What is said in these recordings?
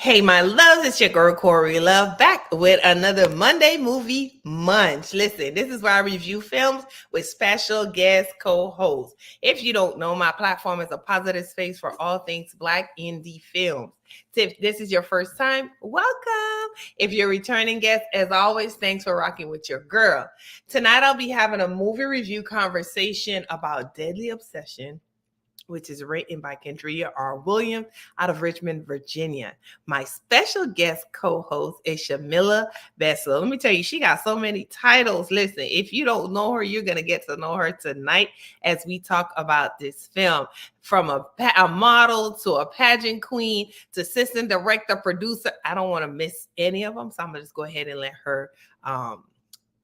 Hey, my loves, it's your girl Cori Love back with another Monday movie munch. Listen, this is where I review films with special guest co-hosts. If you don't know, my platform is a positive space for all things Black indie films. If this is your first time, welcome. If you're a returning guest, as always, thanks for rocking with your girl. Tonight, I'll be having a movie review conversation about Deadly Obsession, which is written by Kendria Roan Williams out of Richmond, Virginia. My special guest co-host is Shamila Beslow. Let me tell you, she got so many titles. Listen, if you don't know her, you're going to get to know her tonight as we talk about this film. From a model to a pageant queen to assistant director, producer. I don't want to miss any of them, so I'm going to just go ahead and let her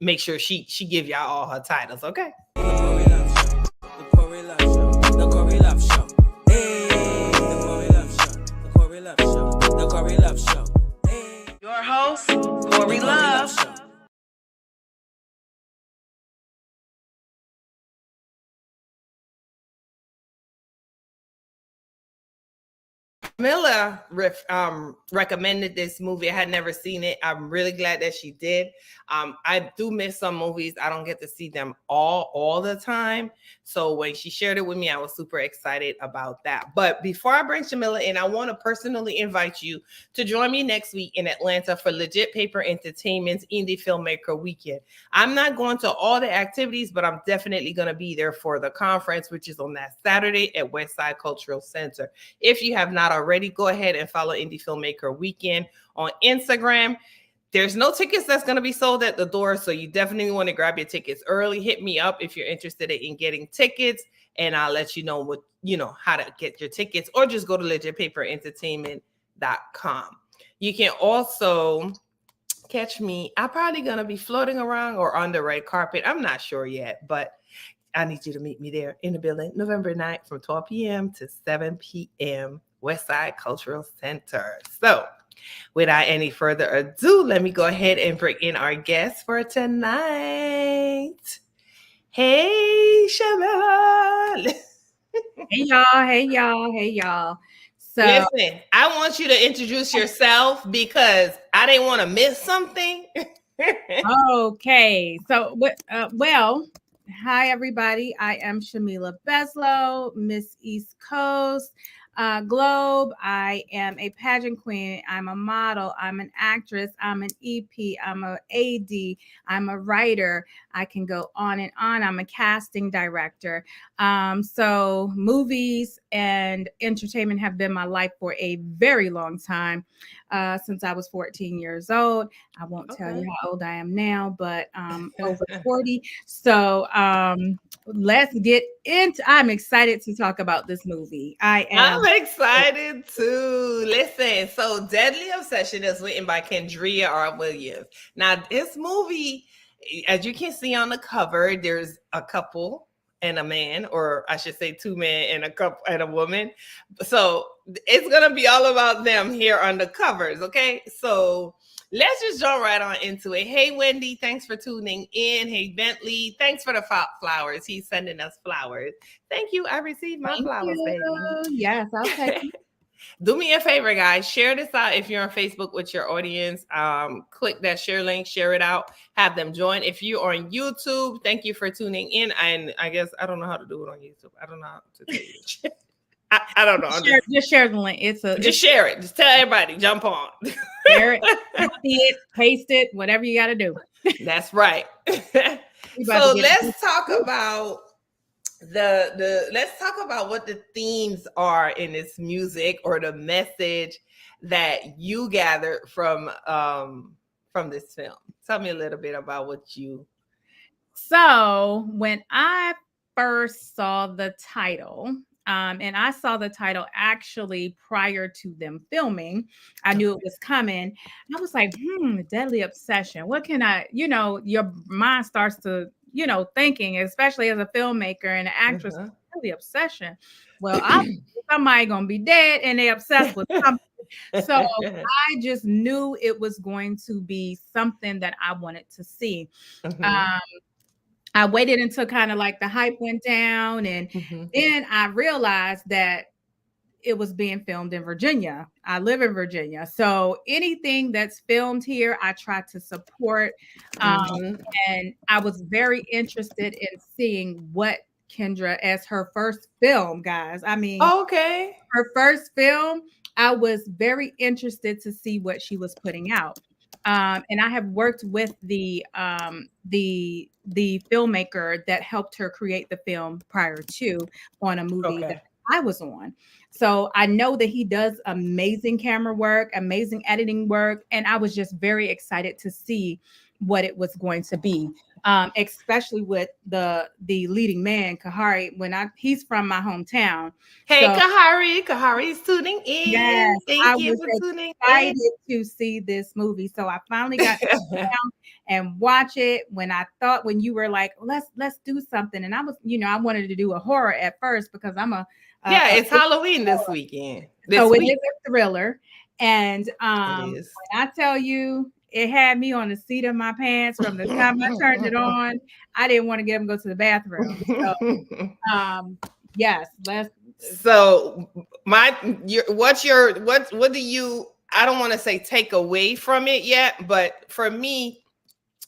make sure she give y'all all her titles, okay? The Cori Love Show. Hey, the Cori Love Show. The Cori Love Show. The Cori Love Show. Hey. Your host, Cori Love. Miller recommended this movie. I had never seen it. I'm really glad that she did. I do miss some movies. I don't get to see them all the time. So when she shared it with me, I was super excited about that. But before I bring Shamila in, I want to personally invite you to join me next week in Atlanta for Legit Paper Entertainment's Indie Filmmaker Weekend. I'm not going to all the activities, but I'm definitely going to be there for the conference, which is on that Saturday at Westside Cultural Center. If you have not already, go ahead and follow Indie Filmmaker Weekend on Instagram. There's no tickets that's going to be sold at the door, so you definitely want to grab your tickets early. Hit me up if you're interested in getting tickets, and I'll let you know how to get your tickets, or just go to legitpaperentertainment.com. You can also catch me. I'm probably going to be floating around or on the red carpet. I'm not sure yet, but I need you to meet me there in the building November 9th from 12 p.m. to 7 p.m. Westside Cultural Center. So without any further ado, let me go ahead and bring in our guest for tonight. Hey, Shamila. Hey y'all. So listen, I want you to introduce yourself because I didn't want to miss something. okay. So well, hi everybody. I am Shamila Beslow, Miss East Coast. Globe. I am a pageant queen. I'm a model. I'm an actress. I'm an EP. I'm a AD. I'm a writer. I can go on and on. I'm a casting director. So movies and entertainment have been my life for a very long time, since I was 14 years old. I won't tell you how old I am now, but over 40. So let's get into. I'm excited to talk about this movie. I'm excited too. Listen, so Deadly Obsession is written by Kendria Roan Williams. Now, this movie, as you can see on the cover, there's a couple and a man, or I should say two men and a couple and a woman. So it's gonna be all about them here on the covers, okay? So let's just jump right on into it. Hey, Wendy, thanks for tuning in. Hey, Bentley, thanks for the flowers. He's sending us flowers. Thank you. I received my flowers, baby. Yes, I'll take it. Do me a favor, guys. Share this out if you're on Facebook with your audience. Click that share link, share it out, have them join. If you're on YouTube, thank you for tuning in. And I guess I don't know how to do it on YouTube. I don't know how to tell you. I don't know. Just share the link. Just share it. Just tell everybody. Jump on. Share it, copy it, paste it, whatever you got to do. That's right. So let's talk about let's talk about what the themes are in this music, or the message that you gathered from this film. Tell me a little bit about what you. So when I first saw the title, and I saw the title actually prior to them filming, I knew it was coming. I was like, Deadly Obsession. What can I, your mind starts to, thinking, especially as a filmmaker and an actress, Deadly Obsession. Well, somebody gonna be dead and they obsessed with something. So I just knew it was going to be something that I wanted to see. I waited until kind of like the hype went down, and then I realized that it was being filmed in Virginia. I live in Virginia. So anything that's filmed here, I try to support. And I was very interested in seeing what Kendra as her first film, guys. I mean, okay, her first film, I was very interested to see what she was putting out. And I have worked with the filmmaker that helped her create the film prior to on a movie that I was on. So I know that he does amazing camera work, amazing editing work, and I was just very excited to see what it was going to be. Especially with the leading man, Kahari, he's from my hometown. Hey, so, Kahari's tuning in. Yes, Thank you for tuning in. To see this movie. So I finally got to sit down and watch it when you were like, let's do something. And I was, I wanted to do a horror at first because I'm it's Halloween this weekend. It is a thriller. And when I tell you, it had me on the seat of my pants from the time I turned it on. I didn't want to get him to go to the bathroom. So, yes, let's. So what do you? I don't want to say take away from it yet, but for me,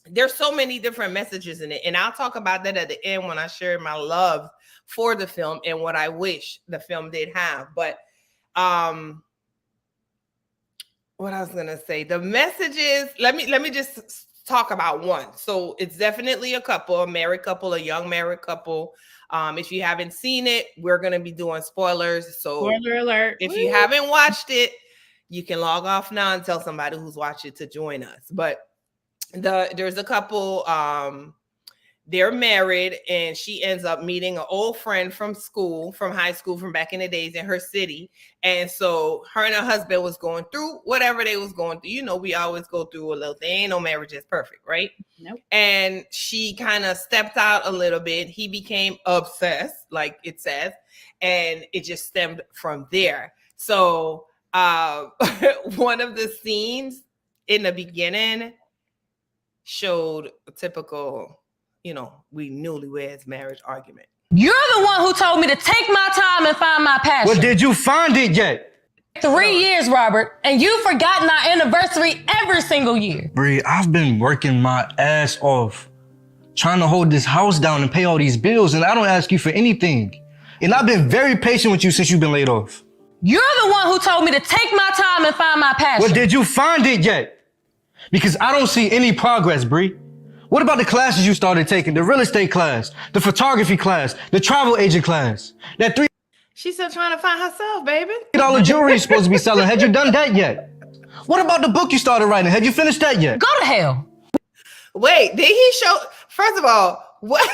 there's so many different messages in it, and I'll talk about that at the end when I share my love for the film and what I wish the film did have. But what I was gonna say, the messages. Let me just talk about one. So it's definitely a married couple, a young married couple. If you haven't seen it, we're gonna be doing spoilers. So spoiler alert. If you haven't watched it, you can log off now and tell somebody who's watched it to join us. But there's a couple. They're married, and she ends up meeting an old friend from high school, from back in the days in her city. And so her and her husband was going through whatever they was going through. We always go through a little thing. Ain't no marriage is perfect, right? Nope. And she kind of stepped out a little bit. He became obsessed, like it says, and it just stemmed from there. So one of the scenes in the beginning showed a typical, we newlyweds marriage argument. You're the one who told me to take my time and find my passion. Well, did you find it yet? 3 years, Robert, and you've forgotten our anniversary every single year. Bree, I've been working my ass off, trying to hold this house down and pay all these bills, and I don't ask you for anything. And I've been very patient with you since you've been laid off. You're the one who told me to take my time and find my passion. Well, did you find it yet? Because I don't see any progress, Bree. What about the classes you started taking? The real estate class, the photography class, the travel agent class? She's still trying to find herself, baby. $3 jewelry you're supposed to be selling. Had you done that yet? What about the book you started writing? Had you finished that yet? Go to hell. Wait, did he show? First of all, what?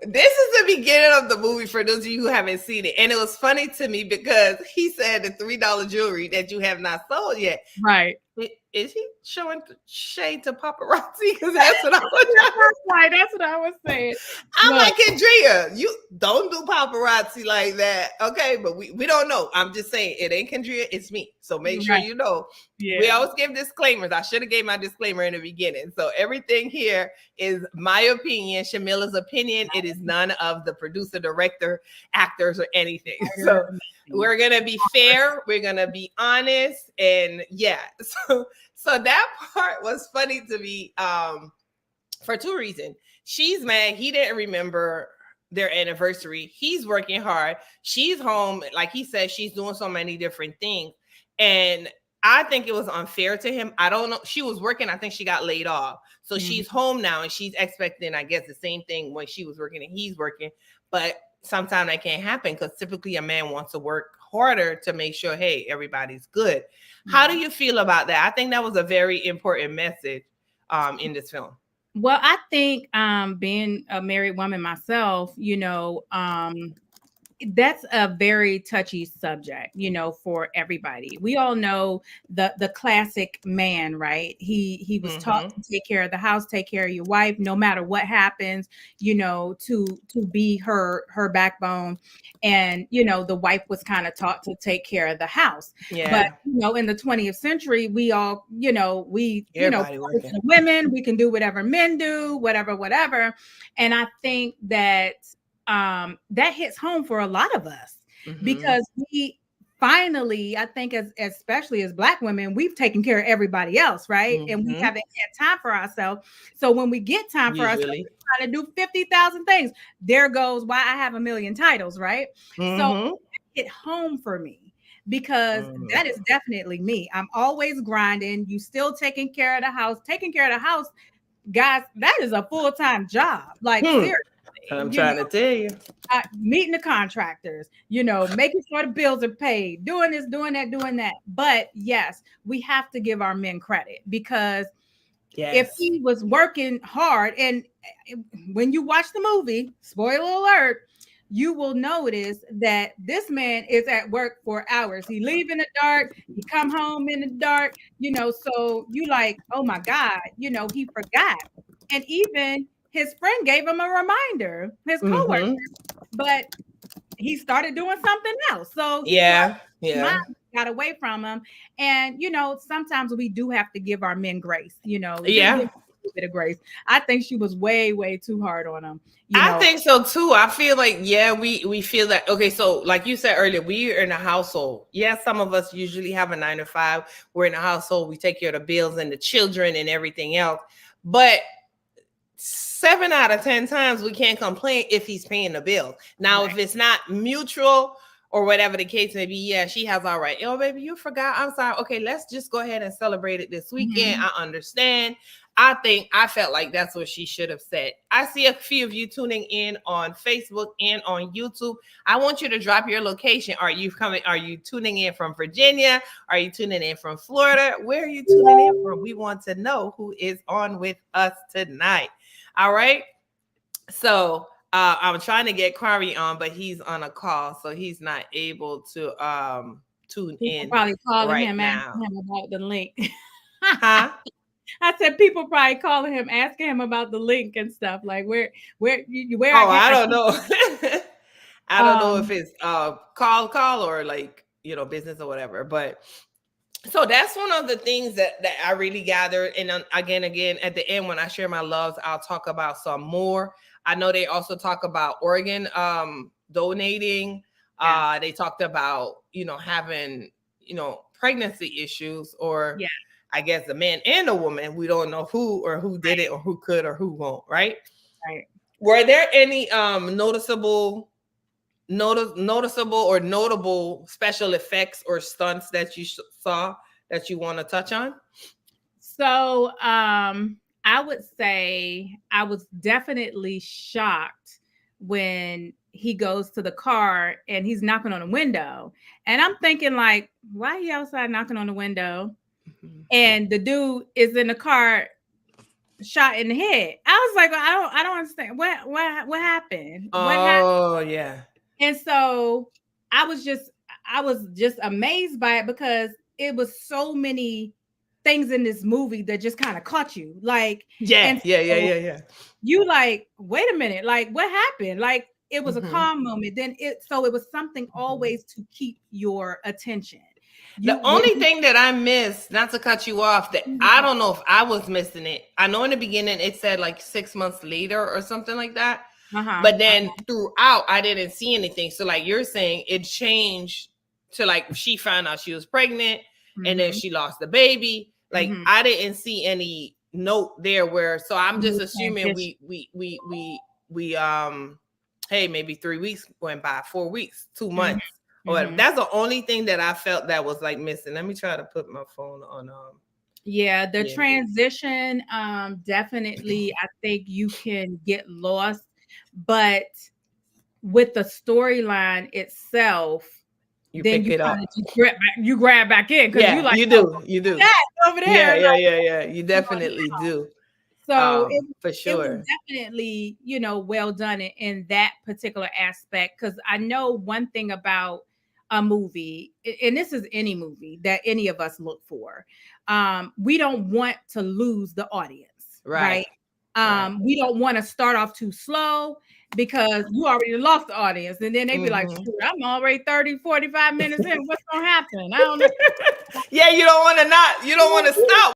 This is the beginning of the movie for those of you who haven't seen it. And it was funny to me because he said the $3 jewelry that you have not sold yet. Right. Is he showing shade to paparazzi? Because that's what I was right. That's what I was saying. I'm like, Kendria, you don't do paparazzi like that. Okay, but we don't know. I'm just saying it ain't Kendria, it's me. So make sure you know. Yeah. We always give disclaimers. I should have gave my disclaimer in the beginning. So everything here is my opinion, Shamila's opinion. It is none of the producer, director, actors, or anything. So we're gonna be fair. We're gonna be honest, and yeah. So that part was funny to me for two reasons. She's mad. He didn't remember their anniversary. He's working hard. She's home. Like he said, she's doing so many different things. And I think it was unfair to him. I don't know. She was working. I think she got laid off. So she's home now, and she's expecting, I guess, the same thing when she was working and he's working. But sometimes that can't happen because typically a man wants to work harder to make sure, hey, everybody's good. How do you feel about that? I think that was a very important message in this film. Well, I think being a married woman myself, that's a very touchy subject, for everybody. We all know the classic man, right? He was taught to take care of the house, take care of your wife, no matter what happens, to be her backbone. And, the wife was kind of taught to take care of the house. Yeah. But, in the 20th century, we all, women, we can do whatever men do, whatever. And I think that that hits home for a lot of us. because we finally, I think especially as Black women, we've taken care of everybody else, right? And we haven't had time for ourselves. So when we get time for ourselves, we're trying to do 50,000 things. There goes why I have a million titles, right? So it home for me, because that is definitely me. I'm always grinding. You still taking care of the house, guys. That is a full-time job. Like seriously, I'm trying to tell you. Meeting the contractors, making sure the bills are paid, doing this, doing that. But yes, we have to give our men credit, because if he was working hard, and when you watch the movie, spoiler alert, you will notice that this man is at work for hours. He leave in the dark, he come home in the dark, so you like, oh my God, he forgot. And even his friend gave him a reminder, his coworker, but he started doing something else. So mom got away from him. And sometimes we do have to give our men grace, give a bit of grace. I think she was way, way too hard on him. I think so too. I feel like, we feel that. Okay, so like you said earlier, we're in a household. Some of us usually have a 9 to 5. We're in a household. We take care of the bills and the children and everything else. But 7 out of 10 times we can't complain if he's paying the bill. Now, if it's not mutual or whatever the case may be, she has all right. Oh, baby, you forgot. I'm sorry. Okay, let's just go ahead and celebrate it this weekend. I understand. I felt like that's what she should have said. I see a few of you tuning in on Facebook and on YouTube. I want you to drop your location. Are you tuning in from Virginia? Are you tuning in from Florida? Where are you tuning in from? We want to know who is on with us tonight. All right. So I'm trying to get Cori on, but he's on a call, so he's not able to tune in. Probably calling right him, now. asking him about the link. Huh? I said people probably calling him, asking him about the link and stuff. Like where. Oh, I don't know. I don't know if it's call or like business or whatever. But so that's one of the things that I really gathered. And again at the end when I share my loves, I'll talk about some more. I know they also talk about organ donating. They talked about having pregnancy issues, or I guess a man and a woman. We don't know who did it or who could or who won't, right? Right. Were there any noticeable or notable special effects or stunts that you saw that you want to touch on? So I would say I was definitely shocked when he goes to the car and he's knocking on the window. And I'm thinking like, why he outside knocking on the window? And the dude is in the car shot in the head. I was like, well, I don't understand. What happened? Oh, yeah. And so I was just amazed by it, because it was so many things in this movie that just kind of caught you. Like, yeah. You like, wait a minute, like what happened? Like it was a calm moment. Then it was something always to keep your attention. The only thing that I missed, not to cut you off, that I don't know if I was missing it. I know in the beginning it said like 6 months later or something like that. But then throughout, I didn't see anything. So like you're saying, it changed to like she found out she was pregnant and then she lost the baby. Like I didn't see any note there where. So I'm just assuming we hey, maybe 3 weeks went by, 4 weeks, 2 months. But that's the only thing that I felt that was like missing. Let me try to put my phone on. The transition, definitely, I think you can get lost, but with the storyline itself, you then pick it up. You grab back in, because you like, you do that over there. Yeah. You definitely do. So for sure, it was definitely well done in that particular aspect. Because I know one thing about a movie, and this is any movie that any of us look for, we don't want to lose the audience, right? We don't want to start off too slow, because you already lost the audience, and then they be like, I'm already 30-45 minutes in, what's gonna happen? I don't know. You don't want to stop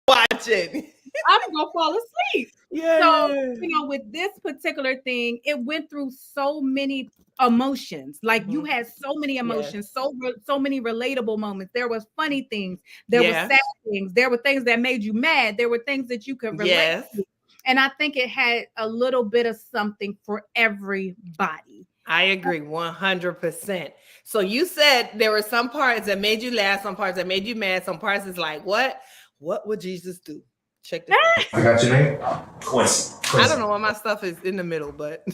watching. I'm gonna fall asleep. Yeah. So, with this particular thing, it went through so many emotions. Like you had so many emotions, so many relatable moments. There was funny things, there was sad things, there were things that made you mad, there were things that you could relate to. And I think it had a little bit of something for everybody. I agree 100%. So you said there were some parts that made you laugh, some parts that made you mad, some parts is like, what would Jesus do? Check this out. I got your name? Quincy. I don't know why my stuff is in the middle, but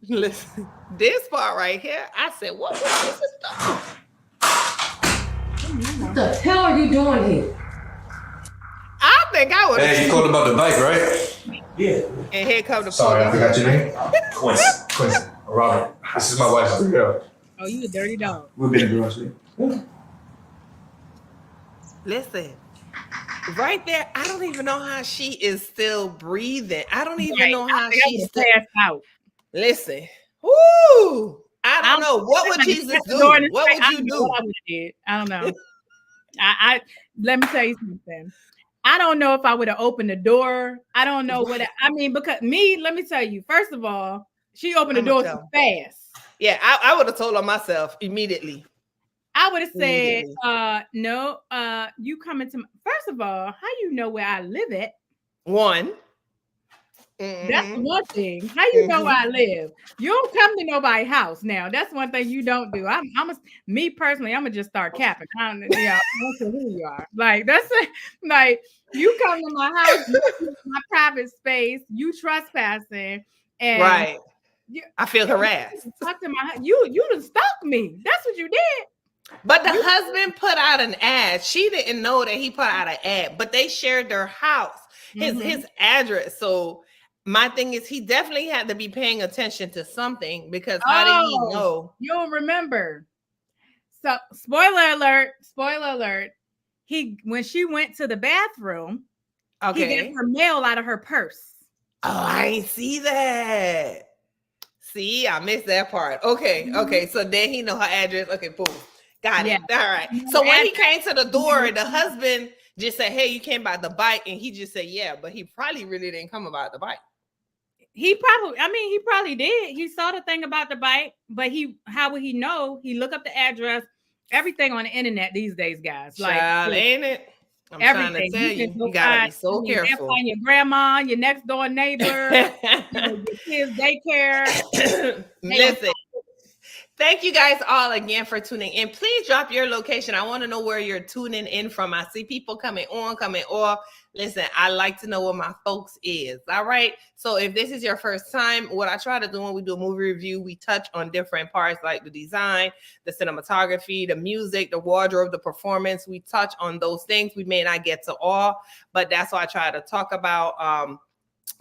listen, this part right here, I said, what would Jesus do? What the hell are you doing here? I think I would. Hey, you called about the bike, right? Yeah. And here comes the Sorry, I forgot your name. Quincy. Quincy. Robert. This is my wife. Oh, you a dirty dog. We've been in the garage. Listen, right there, I don't even know how she is still breathing. I don't even know how she's still passed out. Listen, woo! I don't know. What would Jesus do? What would you do? I don't know. I let me tell you something. I don't know if I would have opened the door. I don't know what I mean, because let me tell you, first of all, she opened the door too fast. Yeah, I would have told her myself immediately. I would have said, no, you coming to first of all, how you know where I live at? One. That's one thing. How you know where I live? You don't come to nobody's house now. That's one thing you don't do. Me personally, I'm gonna just start capping. I don't know who you are. Like that's like you come to my house, my private space, you trespassing, and right. I feel harassed. Talk to my you done stalked me. That's what you did. But the husband put out an ad. She didn't know that he put out an ad, but they shared their house, his address. So my thing is, he definitely had to be paying attention to something, because how did he know? You don't remember. So spoiler alert. When she went to the bathroom, he gave her mail out of her purse. Oh, I ain't see that. See, I missed that part. Okay. So then he know her address. Okay, boom. Got it. All right. So when he came to the door, the husband just said, hey, you came by the bike. And he just said, yeah, but he probably really didn't come about the bike. He probably did. He saw the thing about the bike, but how would he know? He looked up the address, everything on the internet these days, guys. Child, ain't it? I'm everything. Trying to tell you gotta be so careful. Find your grandma, your next door neighbor, your kids' daycare. Listen. Thank you guys all again for tuning in. Please drop your location. I want to know where you're tuning in from. I see people coming on, coming off. Listen, I like to know where my folks is. All right. So if this is your first time, what I try to do when we do a movie review, we touch on different parts like the design, the cinematography, the music, the wardrobe, the performance. We touch on those things. We may not get to all, but that's what I try to talk about.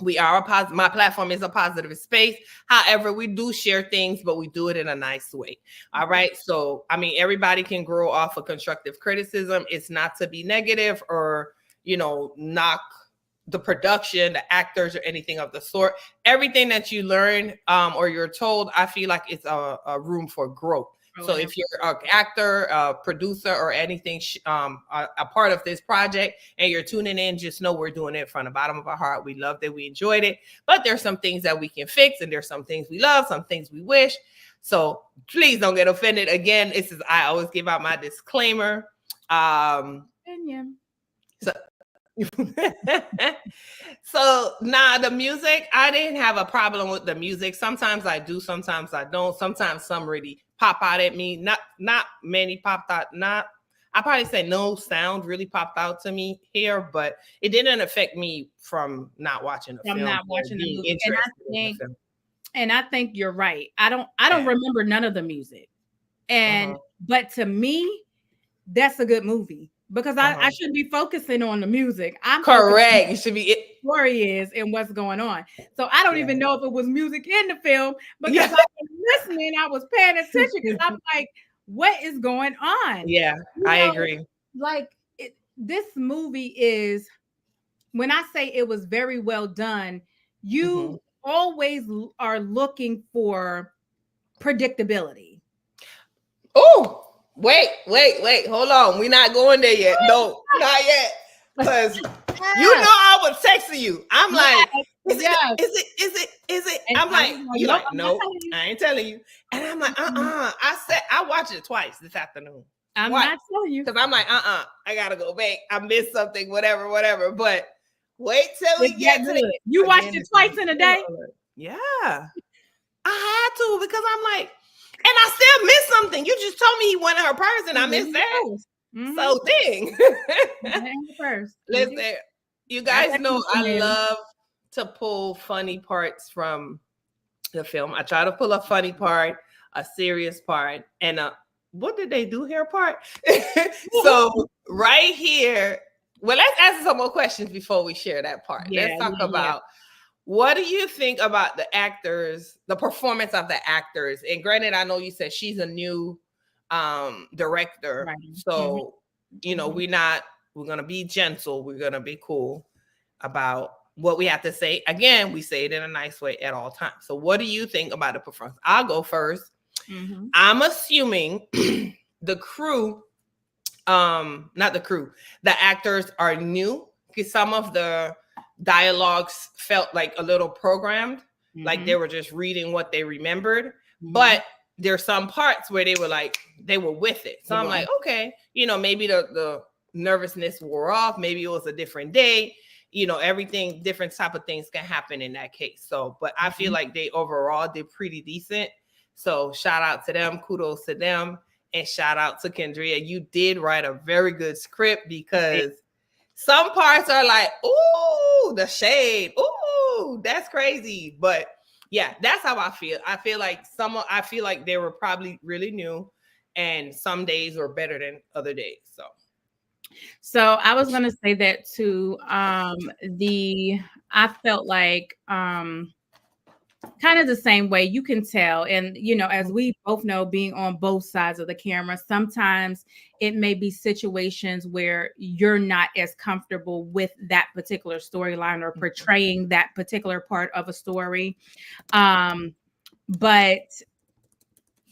We are my platform is a positive space. However, we do share things, but we do it in a nice way. All right. So, I mean, everybody can grow off of constructive criticism. It's not to be negative or, knock the production, the actors, or anything of the sort. Everything that you learn or you're told, I feel like it's a room for growth. So if you're an actor, a producer, or anything, a part of this project, and you're tuning in, just know we're doing it from the bottom of our heart. We loved it. We enjoyed it. But there's some things that we can fix, and there's some things we love, some things we wish. So please don't get offended. Again, I always give out my disclaimer. So now the music, I didn't have a problem with the music. Sometimes I do, sometimes I don't. Sometimes some really pop out at me. Not many popped out. I probably say no sound really popped out to me here, but it didn't affect me from not watching the film. From not watching the movie. And I think you're right. I don't remember none of the music. And but to me, that's a good movie. Because I shouldn't be focusing on the music. I'm correct. It should be it. Story is and what's going on. So I don't even know if it was music in the film because I was listening. I was paying attention because I'm like, what is going on? Yeah, I agree. Like this movie is. When I say it was very well done, you always are looking for predictability. Oh. Wait. Hold on. We're not going there yet. No, not yet. Because You know I was texting you. I'm like, is Yes. it? And I'm like, you like, I'm not nope, telling you. I ain't telling you. And I'm like, I watched it twice this afternoon. I'm not telling you. Because I'm like, I gotta go back. I missed something, whatever. But wait till we get to it. You watched it twice in a day? Yeah. I had to because I'm like, and I still missed something. You just told me he wanted her purse and I missed that. Mm-hmm. So dang. Listen, you guys know I love to pull funny parts from the film. I try to pull a funny part, a serious part, and what did they do here part? So right here, well, let's answer some more questions before we share that part. Let's talk about what do you think about the actors, the performance of the actors? And granted, I know you said she's a new director. Right. So, you know, we're going to be gentle. We're going to be cool about what we have to say. Again, we say it in a nice way at all times. So what do you think about the performance? I'll go first. Mm-hmm. I'm assuming the crew, not the crew, the actors are new because some of the dialogues felt like a little programmed, like they were just reading what they remembered. But there's some parts where they were with it. So I'm like, okay, you know, maybe the nervousness wore off. Maybe it was a different day. You know, everything, different type of things can happen in that case. So, but I feel like they overall did pretty decent. So shout out to them, kudos to them, and shout out to Kendria. You did write a very good script because some parts are like, ooh, the shade. Ooh, that's crazy. But yeah, that's how I feel. I feel like they were probably really new and some days were better than other days. So I was going to say that too. I felt like kind of the same way. You can tell. And, you know, as we both know, being on both sides of the camera, sometimes it may be situations where you're not as comfortable with that particular storyline or portraying that particular part of a story. But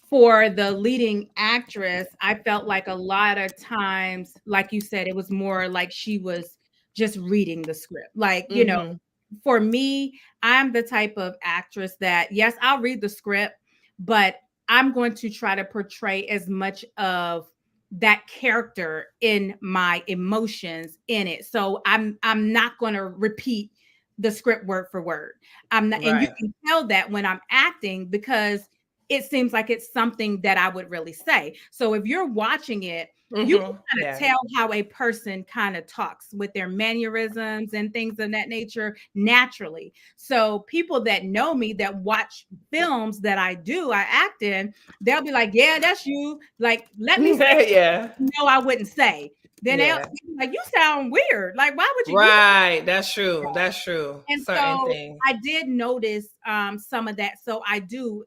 for the leading actress, I felt like a lot of times, like you said, it was more like she was just reading the script. Like, you know, for me, I'm the type of actress that, yes, I'll read the script, but I'm going to try to portray as much of that character in my emotions in it. So I'm not going to repeat the script word for word. I'm not, and you can tell that when I'm acting because it seems like it's something that I would really say. So if you're watching it, you can kind of tell how a person kind of talks with their mannerisms and things of that nature naturally. So people that know me, that watch films that I act in, they'll be like, yeah, that's you. Like, let me say, no, I wouldn't say. Then they'll be like, you sound weird. Like, why would you? Right. That's true. That's true. And so I did notice some of that. So I do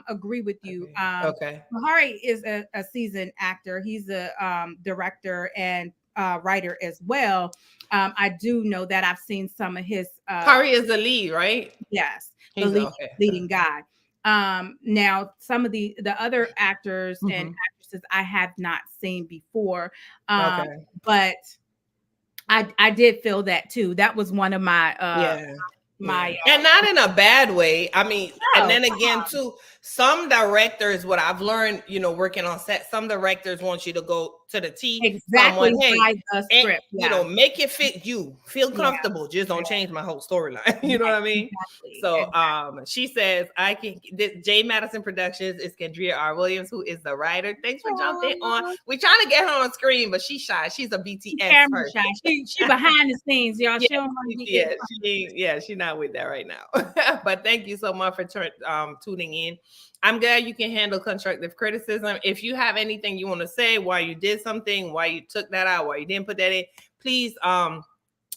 agree with you. Mahari is a seasoned actor. He's a director and writer as well. I do know that I've seen some of his. Cori is the lead, right? Yes, the leading guy. Now, some of the other actors and actresses I have not seen before, but I did feel that too. That was one of my and not in a bad way. I mean, and then again too, some directors, what I've learned, you know, working on set, some directors want you to go to the T. Exactly. Script. You know, make it fit you. Feel comfortable. Just don't change my whole storyline. You know what I mean? Exactly. So she says, J Madison Productions is Kendria Roan Williams, who is the writer. Thanks for jumping on. We're trying to get her on screen, but she's shy. She's a BTS person. She behind the scenes, y'all. She's not with that right now. But thank you so much for tuning in. I'm glad you can handle constructive criticism. If you have anything you want to say, why you did something, why you took that out, why you didn't put that in, please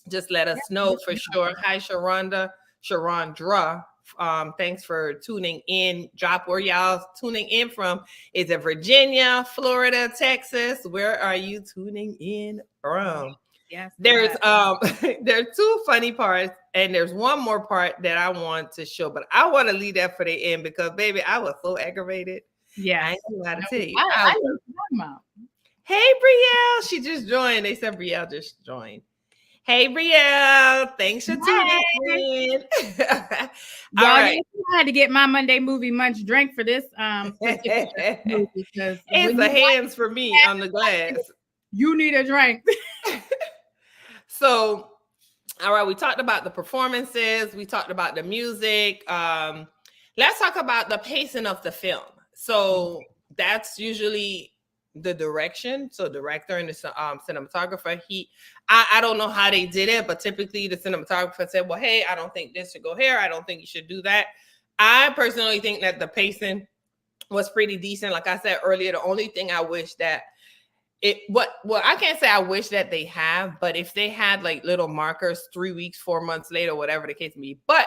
just let us know for sure. Hi, Sharondra. Thanks for tuning in. Drop where y'all tuning in from. Is it Virginia, Florida, Texas? Where are you tuning in from? Yes. There's there are two funny parts, and there's one more part that I want to show, but I want to leave that for the end because, baby, I was so aggravated. Yeah, I ain't know how to tell you. I know what you're talking about. Hey, Brielle, she just joined. They said Brielle just joined. Hey, Brielle. Thanks for tuning in. All right. I had to get my Monday movie Munch drink for this particular movie because it's the hands for me on the glass. You need a drink. So, all right, we talked about the performances. We talked about the music. Let's talk about the pacing of the film. So that's usually the direction. So director and the cinematographer, I don't know how they did it, but typically the cinematographer said, well, hey, I don't think this should go here. I don't think you should do that. I personally think that the pacing was pretty decent. Like I said earlier, the only thing I wish that I can't say I wish that they have, but if they had like little markers 3 weeks, 4 months later, whatever the case may be. But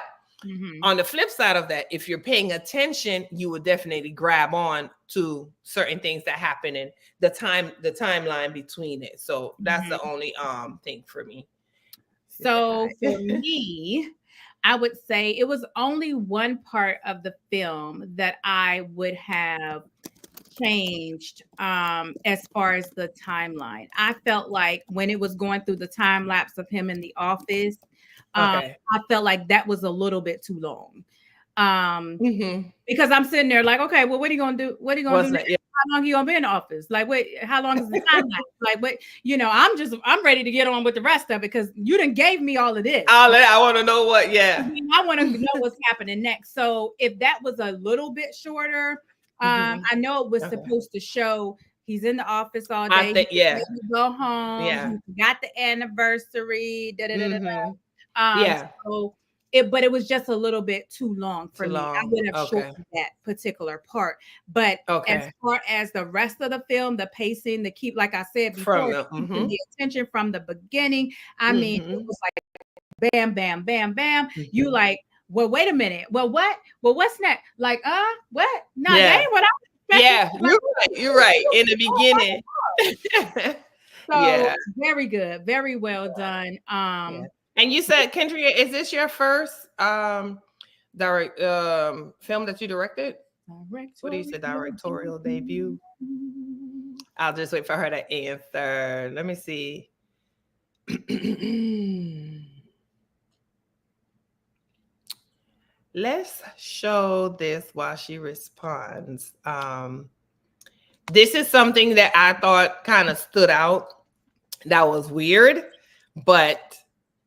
on the flip side of that, if you're paying attention, you would definitely grab on to certain things that happen in the timeline between it. So that's the only thing for me. So for me, I would say it was only one part of the film that I would have changed as far as the timeline. I felt like when it was going through the time lapse of him in the office, I felt like that was a little bit too long. Because I'm sitting there like, okay, well, what are you gonna do? What are you gonna do? Yeah. How long are you gonna be in the office? Like, wait, how long is the time lapse? Like, what, I'm ready to get on with the rest of it because you done gave me all of this. I want to know what, I want to know what's happening next. So if that was a little bit shorter, I know it was supposed to show he's in the office all day. Go home. Yeah. He got the anniversary. So but it was just a little bit too long for me. I would have shortened that particular part. But as far as the rest of the film, the pacing, the keep, like I said before, the attention from the beginning. I mean, it was like bam, bam, bam, bam. You like, well, wait a minute. Well, what? Well, what's next? Like, what? No, that ain't what I was expecting. Yeah, you're right. In the beginning. So very good, very well done. And you said, Kendria, is this your first film that you directed? What do you say, directorial debut? I'll just wait for her to answer. Let me see. Let's show this while she responds. This is something that I thought kind of stood out. That was weird, but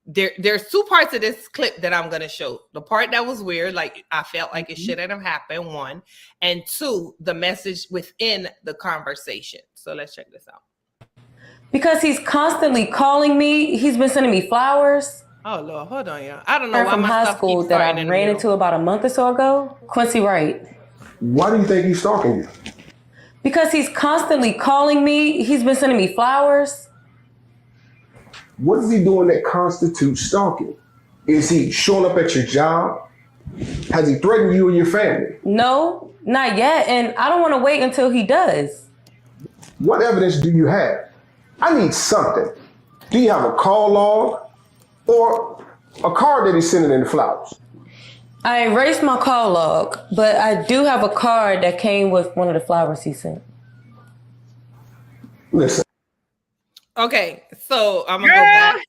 there's two parts of this clip that I'm going to show. The part that was weird, like I felt like it shouldn't have happened, one. And two, the message within the conversation. So let's check this out. Because he's constantly calling me. He's been sending me flowers. Oh, Lord, hold on, y'all. I don't know why from my high stuff school keeps that I starting in the ran middle. into about a month or so ago. Quincy Wright. Why do you think he's stalking you? Because he's constantly calling me. He's been sending me flowers. What is he doing that constitutes stalking? Is he showing up at your job? Has he threatened you and your family? No, not yet. And I don't want to wait until he does. What evidence do you have? I need something. Do you have a call log or a card that he's sending in the flowers? I erased my call log, but I do have a card that came with one of the flowers he sent. Listen. Okay, so I'm gonna go back.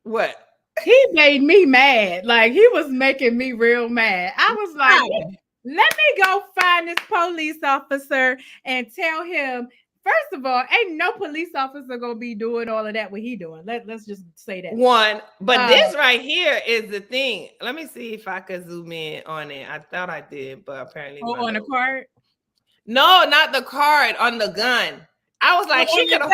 What? He made me mad. Like he was making me real mad. I was like, let me go find this police officer and tell him, first of all, ain't no police officer gonna be doing all of that what he doing. Let's just say that. One, but this right here is the thing. Let me see if I could zoom in on it. I thought I did, but apparently on the card. No, not the card, on the gun. I was like, she could have.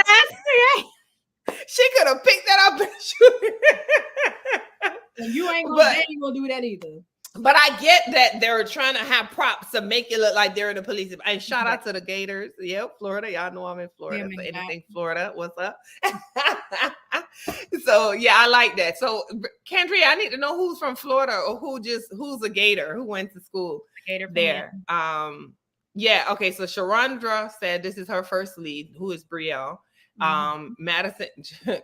She could have picked that up and shoot it. You ain't gonna do that either. But I get that they're trying to have props to make it look like they're in the police. And shout out to the Gators. Yep, Florida. Y'all know I'm in Florida. So anything Florida, what's up? So yeah, I like that. So Kendria, I need to know who's from Florida or who's a Gator, who went to school there. Yeah, okay. So Sharandra said this is her first lead, who is Brielle. Madison,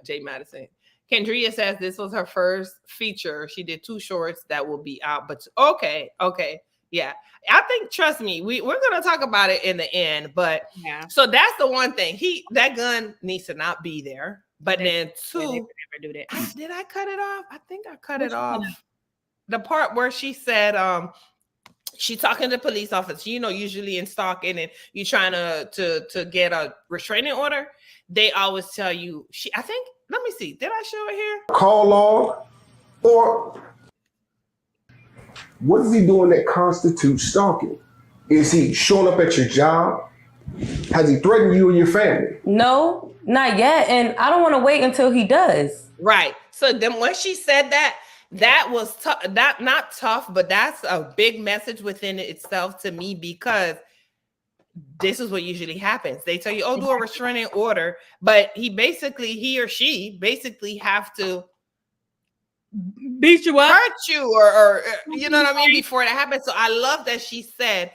Jay Madison. Kendria says this was her first feature. She did 2 shorts that will be out. But okay. Yeah. I think, trust me, we're gonna talk about it in the end. But so that's the one thing. That gun needs to not be there. But then They two, would never do that. did I cut it off? I think I cut What it you cut off. The part where she said, she talking to police officers, usually in stalking and you trying to get a restraining order, they always tell you, I think, let me see, did I show it here? Call log, or what is he doing that constitutes stalking? Is he showing up at your job? Has he threatened you and your family? No, not yet. And I don't want to wait until he does. Right. So then when she said that was tough, not tough, but that's a big message within itself to me, because this is what usually happens. They tell you, oh, do a restraining order, but he or she basically have to beat you up, hurt you, or you know what I mean, before that happens. So I love that she said,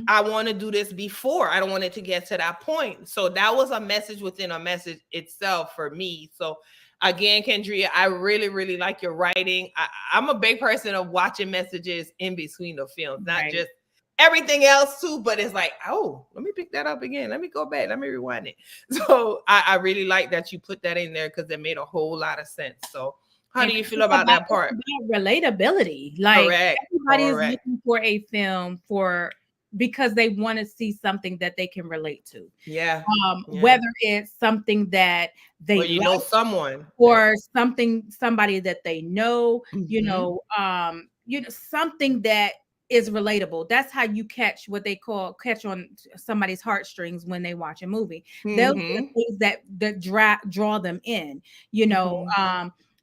I want to do this before. I don't want it to get to that point. So that was a message within a message itself for me. So again, Kendria, I really, really like your writing. I'm a big person of watching messages in between the films, not just everything else too, but it's like, oh, let me pick that up again. Let me go back. Let me rewind it. So I really like that you put that in there, because it made a whole lot of sense. So how do you feel about that part? Relatability. Like, everybody is Correct. looking for a film because they want to see something that they can relate to. Yeah. Whether it's something that they or know someone, or somebody that they know, something that is relatable. That's how you catch what they call catch on somebody's heartstrings when they watch a movie. Those are the things that draw them in,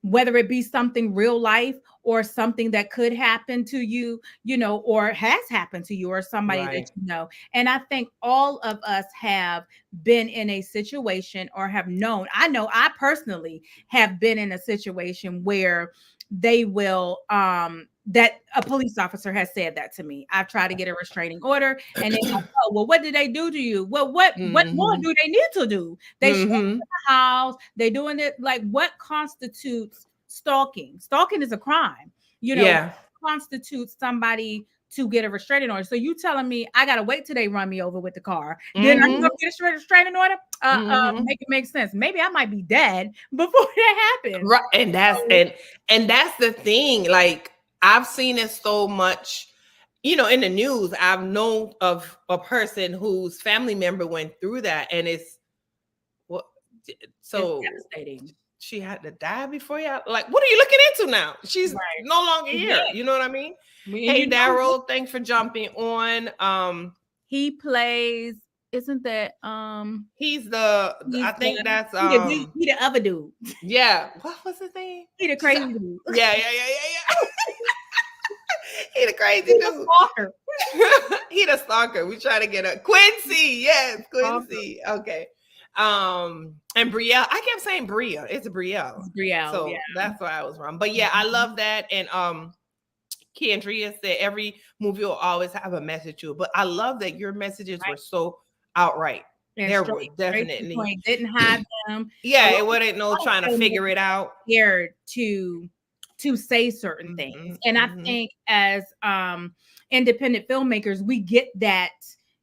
whether it be something real life or something that could happen to you, or has happened to you, or somebody that you know. And I think all of us have been in a situation or have known. I know I personally have been in a situation where they will that a police officer has said that to me. I've tried to get a restraining order, and they go, oh, well, what did they do to you? Well, what more do they need to do? They show up in the house, they doing it. Like, what constitutes stalking? Stalking is a crime. Constitutes somebody to get a restraining order. So you telling me I gotta wait till they run me over with the car, then I'm gonna get a restraining order? Make it make sense. Maybe I might be dead before that happens. Right. And that's the thing. Like, I've seen it so much, in the news. I've known of a person whose family member went through that, and it's devastating. She had to die before y'all. Like, what are you looking into now? She's no longer here. You know what I mean? Hey, Daryl, thanks for jumping on. He plays. Isn't that He the other dude. Yeah. What was his name? He the crazy dude. Yeah. He the crazy dude. Stalker. He the stalker. We try to get a Quincy. Yes, Quincy. Okay. And Brielle. I kept saying Bria. It's Brielle. It's Brielle. So that's why I was wrong. But yeah, I love that. And Kendria said every movie will always have a message to it. But I love that your messages were so outright. There were definitely didn't hide them. Yeah, it wasn't no trying to figure it out. Scared to say certain things. And I think as independent filmmakers, we get that,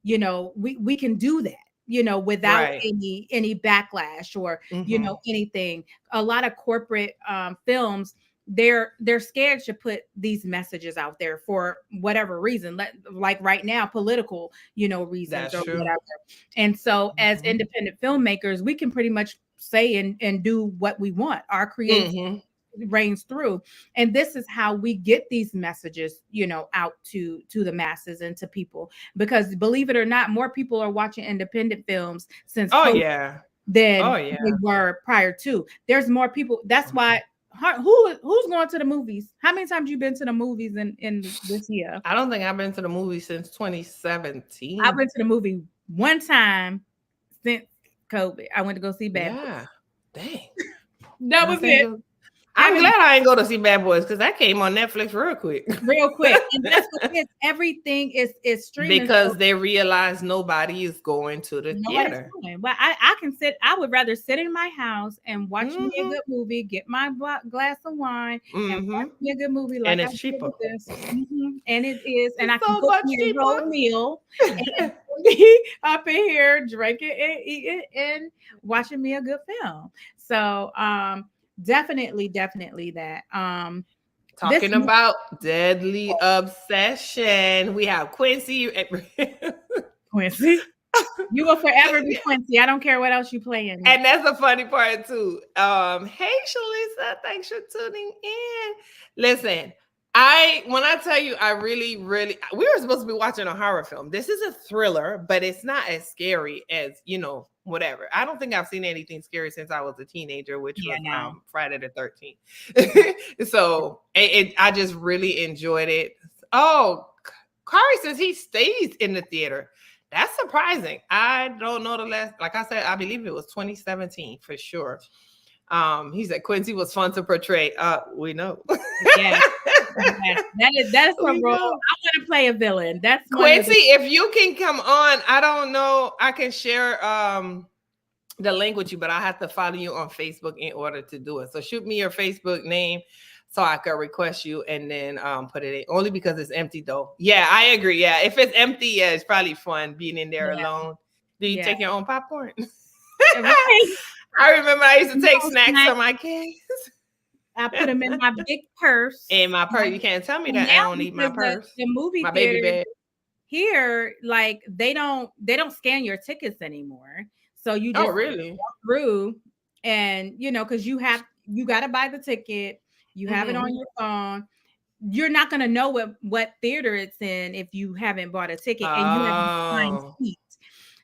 we can do that, without any backlash or, anything. A lot of corporate films, they're scared to put these messages out there for whatever reason, like right now, political, reasons. That's true. Whatever. And so as independent filmmakers, we can pretty much say and do what we want. Our creativity reigns through. And this is how we get these messages, out to the masses and to people, because believe it or not, more people are watching independent films since than they were prior to. There's more people. That's why. Who's going to the movies? How many times you been to the movies in this year? I don't think I've been to the movies since 2017. I've been to the movie one time since COVID. I went to go see Bad Boys. Dang. That was it. I'm glad I didn't go to see Bad Boys, because that came on Netflix real quick. And that's what it is. Everything is streaming. Because they realize nobody is going to the theater. Well, I would rather sit in my house and watch me a good movie, get my glass of wine, and watch me a good movie. And it's cheaper. And it is. And I can cook me a whole meal and me up in here drinking and eating and watching me a good film. So definitely that. Talking about deadly obsession, we have Quincy. Quincy. You will forever be Quincy. I don't care what else you play in. And that's the funny part too. Hey Shalisa, thanks for tuning in. Listen, when I tell you, I really, we were supposed to be watching a horror film. This is a thriller, but it's not as scary as, whatever. I don't think I've seen anything scary since I was a teenager, which was Friday the 13th. So I just really enjoyed it. Oh, Cori says he stays in the theater. That's surprising. I don't know the last, like I said, I believe it was 2017 for sure. He said Quincy was fun to portray. We know. Yeah. That's a role. I want to play a villain. That's Quincy. If you can come on, I don't know. I can share the link with you, but I have to follow you on Facebook in order to do it. So shoot me your Facebook name so I could request you and then put it in. Only because it's empty though. Yeah, I agree. Yeah, if it's empty, yeah, it's probably fun being in there alone. Do you take your own popcorn? Right. I remember I used to take snacks for my kids. I put them in my big purse. In my purse. You can't tell me that I don't need my purse. The movie my theater baby bag. Here, like they don't scan your tickets anymore. So you just walk through and because you got to buy the ticket. You have it on your phone. You're not going to know what theater it's in if you haven't bought a ticket and you have a assigned seat.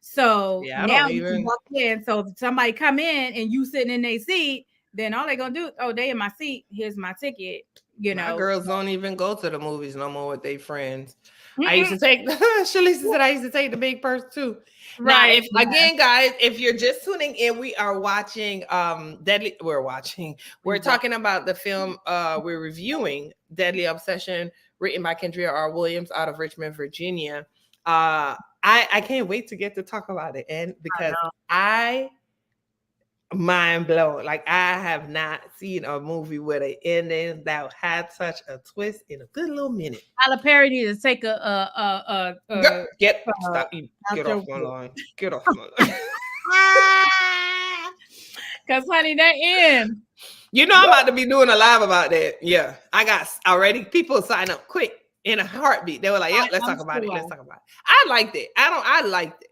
So now you can walk in. So if somebody come in and you sitting in their seat, then all they're going to do, they in my seat. Here's my ticket. My girls don't even go to the movies no more with their friends. I used to take Shalisa said I used to take the big purse too. Right. Now, again, guys, if you're just tuning in, we are watching we're talking about the film we're reviewing, Deadly Obsession, written by Kendria Roan Williams out of Richmond, Virginia. I can't wait to get to talk about it, and because I mind blown. Like I have not seen a movie with an ending that had such a twist in a good little minute. Tyler Perry needs to take get off my line. Get off my line. Because honey, that end. I'm about to be doing a live about that. Yeah, I got already people sign up quick in a heartbeat. They were like, "Yeah, let's talk about it. Let's talk about it." I liked it. I liked it.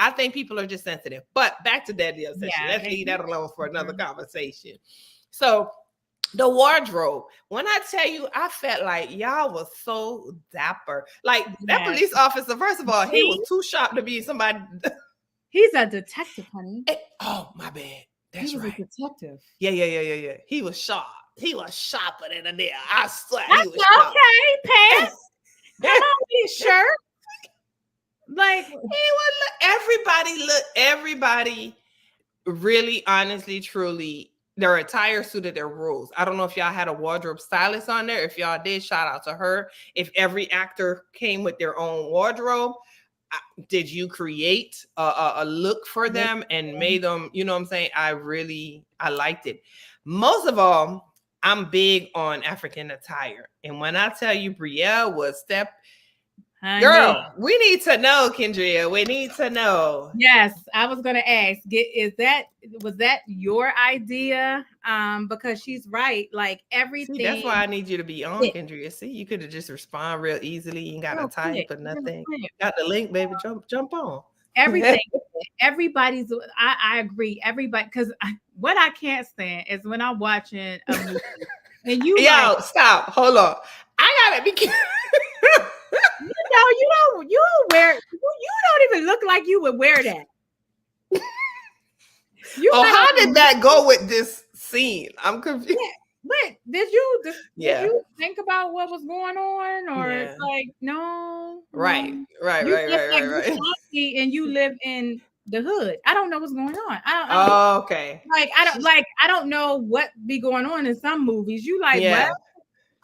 I think people are just sensitive. But back to Deadly Obsession. Let's leave that alone for another conversation. So the wardrobe. When I tell you, I felt like y'all was so dapper. Like that police officer, first of all, he was too sharp to be somebody. He's a detective, honey. Oh, my bad. That's he was right. a detective. Yeah. He was sharp. He was sharper than a nail. I swear. That's he was sharp. Okay, pants. Come on, his shirt. Like he would everybody really honestly truly their attire suited their roles. I don't know if y'all had a wardrobe stylist on there. If y'all did, shout out to her. If every actor came with their own wardrobe, did you create a look for them and made them, you know what I'm saying? I liked it. Most of all, I'm big on African attire. And when I tell you Brielle was girl, we need to know, Kendria. We need to know. Yes, I was going to ask. Was that your idea? Because she's right. Like everything. See, that's why I need you to be on, Kendria. See, you could have just respond real easily. You ain't got to type or nothing. Got the link, baby. Jump on. Everything. Everybody's. I agree. Everybody, because what I can't stand is when I'm watching a movie and you. Stop. Hold on. I gotta be careful. You don't even look like you would wear that. How did that go with this scene? I'm confused. But did you think about what was going on, or it's like no? Right. And you live in the hood. I don't know what's going on. Okay. I don't know what be going on in some movies. You what?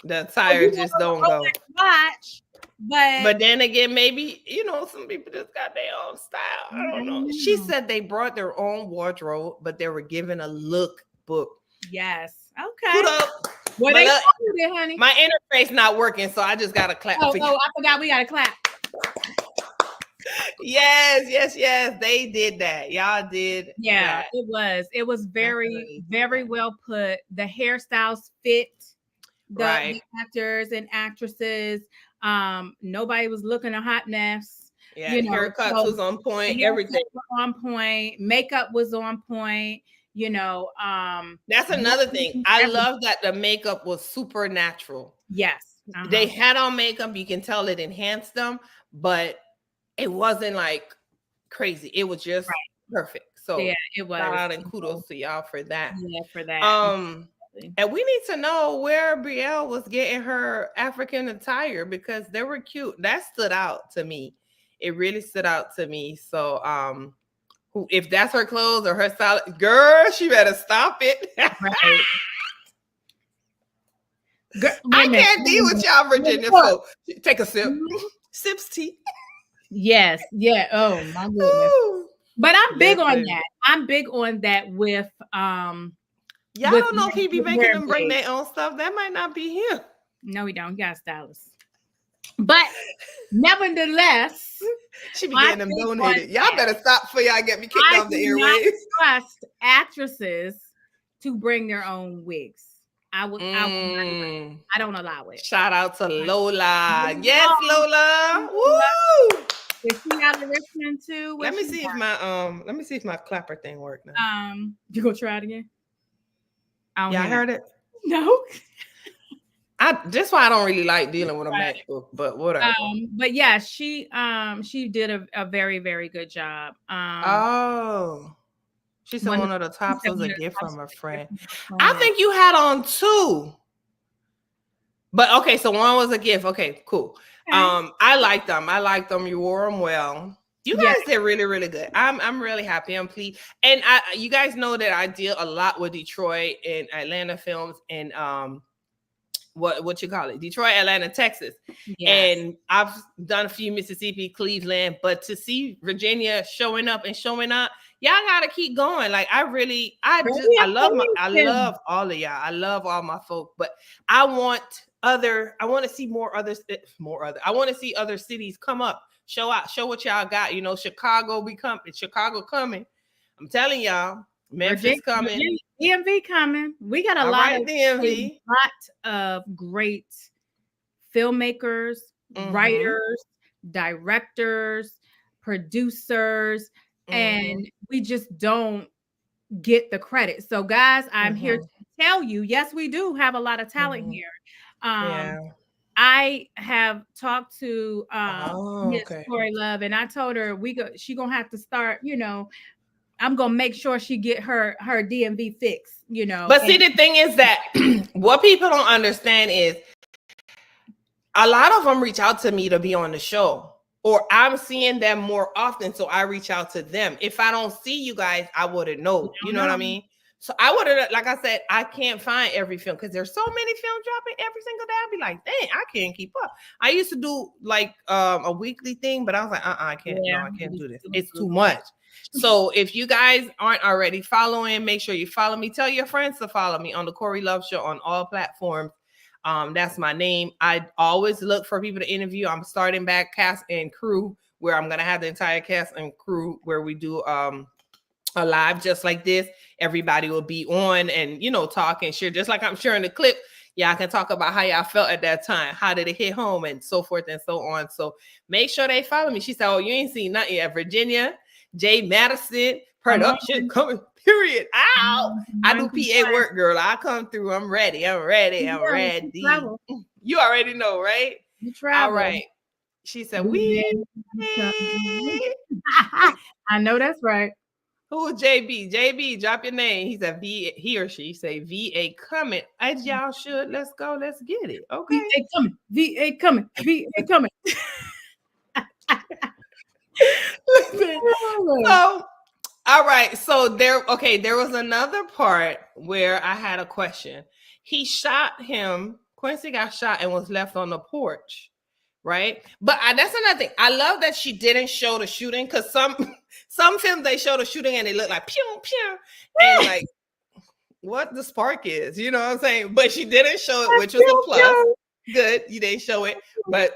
The attire just don't go. Watch. But then again, maybe, some people just got their own style. I don't know. She said they brought their own wardrobe, but they were given a look book. Yes. Okay. Well, they it, honey. My interface not working, so I just got to clap for you. I forgot we got to clap. Yes. They did that. Y'all did. Yeah, that. it was very, Definitely. very well put. The hairstyles fit Right. the actors and actresses. Nobody was looking a hot mess. Yeah. You know, Haircuts so was on point. haircuts Everything. were on point. Makeup was on point. That's another thing. I every- love that the makeup was supernatural. Yes. They had on makeup. You can tell it enhanced them, but it wasn't like crazy. It was just perfect. So yeah, it was. shout out and kudos to y'all for that. Yeah, for that. And we need to know where Brielle was getting her African attire because they were cute. That stood out to me. It really stood out to me. So if that's her clothes or her style, girl, she better stop it. Right. Girl, I can't deal with y'all, Virginia. So take a sip. Sips tea. Yes. Yeah. Oh my goodness. Ooh. But I'm big on Listen. that. I'm big on that with Y'all with don't know if he be with making hair them bring braids. their own stuff. That might not be him. No, we don't. He got stylists. But nevertheless, She be I getting them think donated. on Y'all that, better stop before y'all get me kicked I off the do not airwaves. trust actresses to bring their own wigs. I would not do it. I don't allow it. Shout out to Lola. Yes, Lola. Woo! Is she out of Richmond too? Let me see if my clapper thing worked now. You gonna try it again? I Y'all heard it? No. That's why I don't really like dealing with a MacBook, but whatever. But yeah, she did a very, very good job. She said one of the tops was a gift from a friend. I I think you had on two. But okay, so one was a gift. Okay, cool. I like them. You wore them well. You guys did really, really good. I'm really happy. I'm pleased. And you guys know that I deal a lot with Detroit and Atlanta films and what you call it? Detroit, Atlanta, Texas. Yes. And I've done a few Mississippi, Cleveland, but to see Virginia showing up, y'all gotta keep going. Like I love all of y'all. I love all my folk, but I want to see more other. I want to see other cities come up, show out, show what y'all got. You know, Chicago coming. I'm telling y'all, Memphis coming. DMV coming. We got a lot of great filmmakers, writers, directors, producers, and we just don't get the credit. So guys, I'm here to tell you, yes, we do have a lot of talent here. I have talked to Miss Cori Love, and I told her she gonna have to start, I'm gonna make sure she get her DMV fix, But see, the thing is that what people don't understand is a lot of them reach out to me to be on the show, or I'm seeing them more often, so I reach out to them. If I don't see you guys, I wouldn't know. You know what I mean? So I would have, like I said, I can't find every film because there's so many films dropping every single day. I'd be like, dang, I can't keep up. I used to do like a weekly thing, but I was like, I can't. No, I can't do this. It's too much. So if you guys aren't already following, make sure you follow me. Tell your friends to follow me on the Cori Love Show on all platforms. That's my name. I always look for people to interview. I'm starting back cast and crew where I'm gonna have the entire cast and crew where we do a live just like this. Everybody will be on and talk and share, just like I'm sharing the clip. Yeah, I can talk about how y'all felt at that time. How did it hit home and so forth and so on. So make sure they follow me. She said, "Oh, you ain't seen nothing yet, Virginia." J. Madison production coming. Period. Ow! I do PA work, girl. I come through. I'm ready. I'm ready. You already know, right? You travel. All right. She said, "We." I know that's right. Who is JB? JB, drop your name. He said he or she say VA coming. As y'all should. Let's go. Let's get it. Okay. VA coming. VA coming. Listen, so all right. So there was another part where I had a question. Quincy got shot and was left on the porch. Right. But that's another thing. I love that she didn't show the shooting because some films they show the shooting and they look like pew pew and like what the spark is, you know what I'm saying? But she didn't show it, which was a plus. Good, you didn't show it. But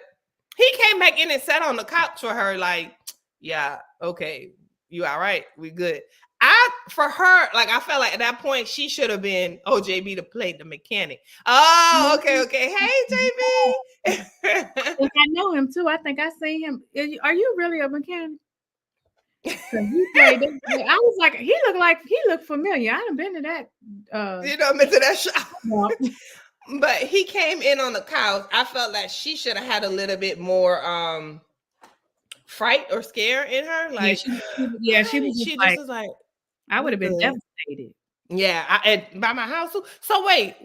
he came back in and sat on the couch for her, like, Yeah, okay. You all right? We good. For her, like I felt like at that point she should have been JB to play the mechanic. Oh, okay. Hey, JB. I think I know him too. I think I seen him. Are you really a mechanic? He played it. I was like, he looked familiar. I done been to that. I've been to that show. But he came in on the couch. I felt like she should have had a little bit more fright or scare in her. Like, she was she like, just was like, I would have been devastated. Yeah, by my house. So wait,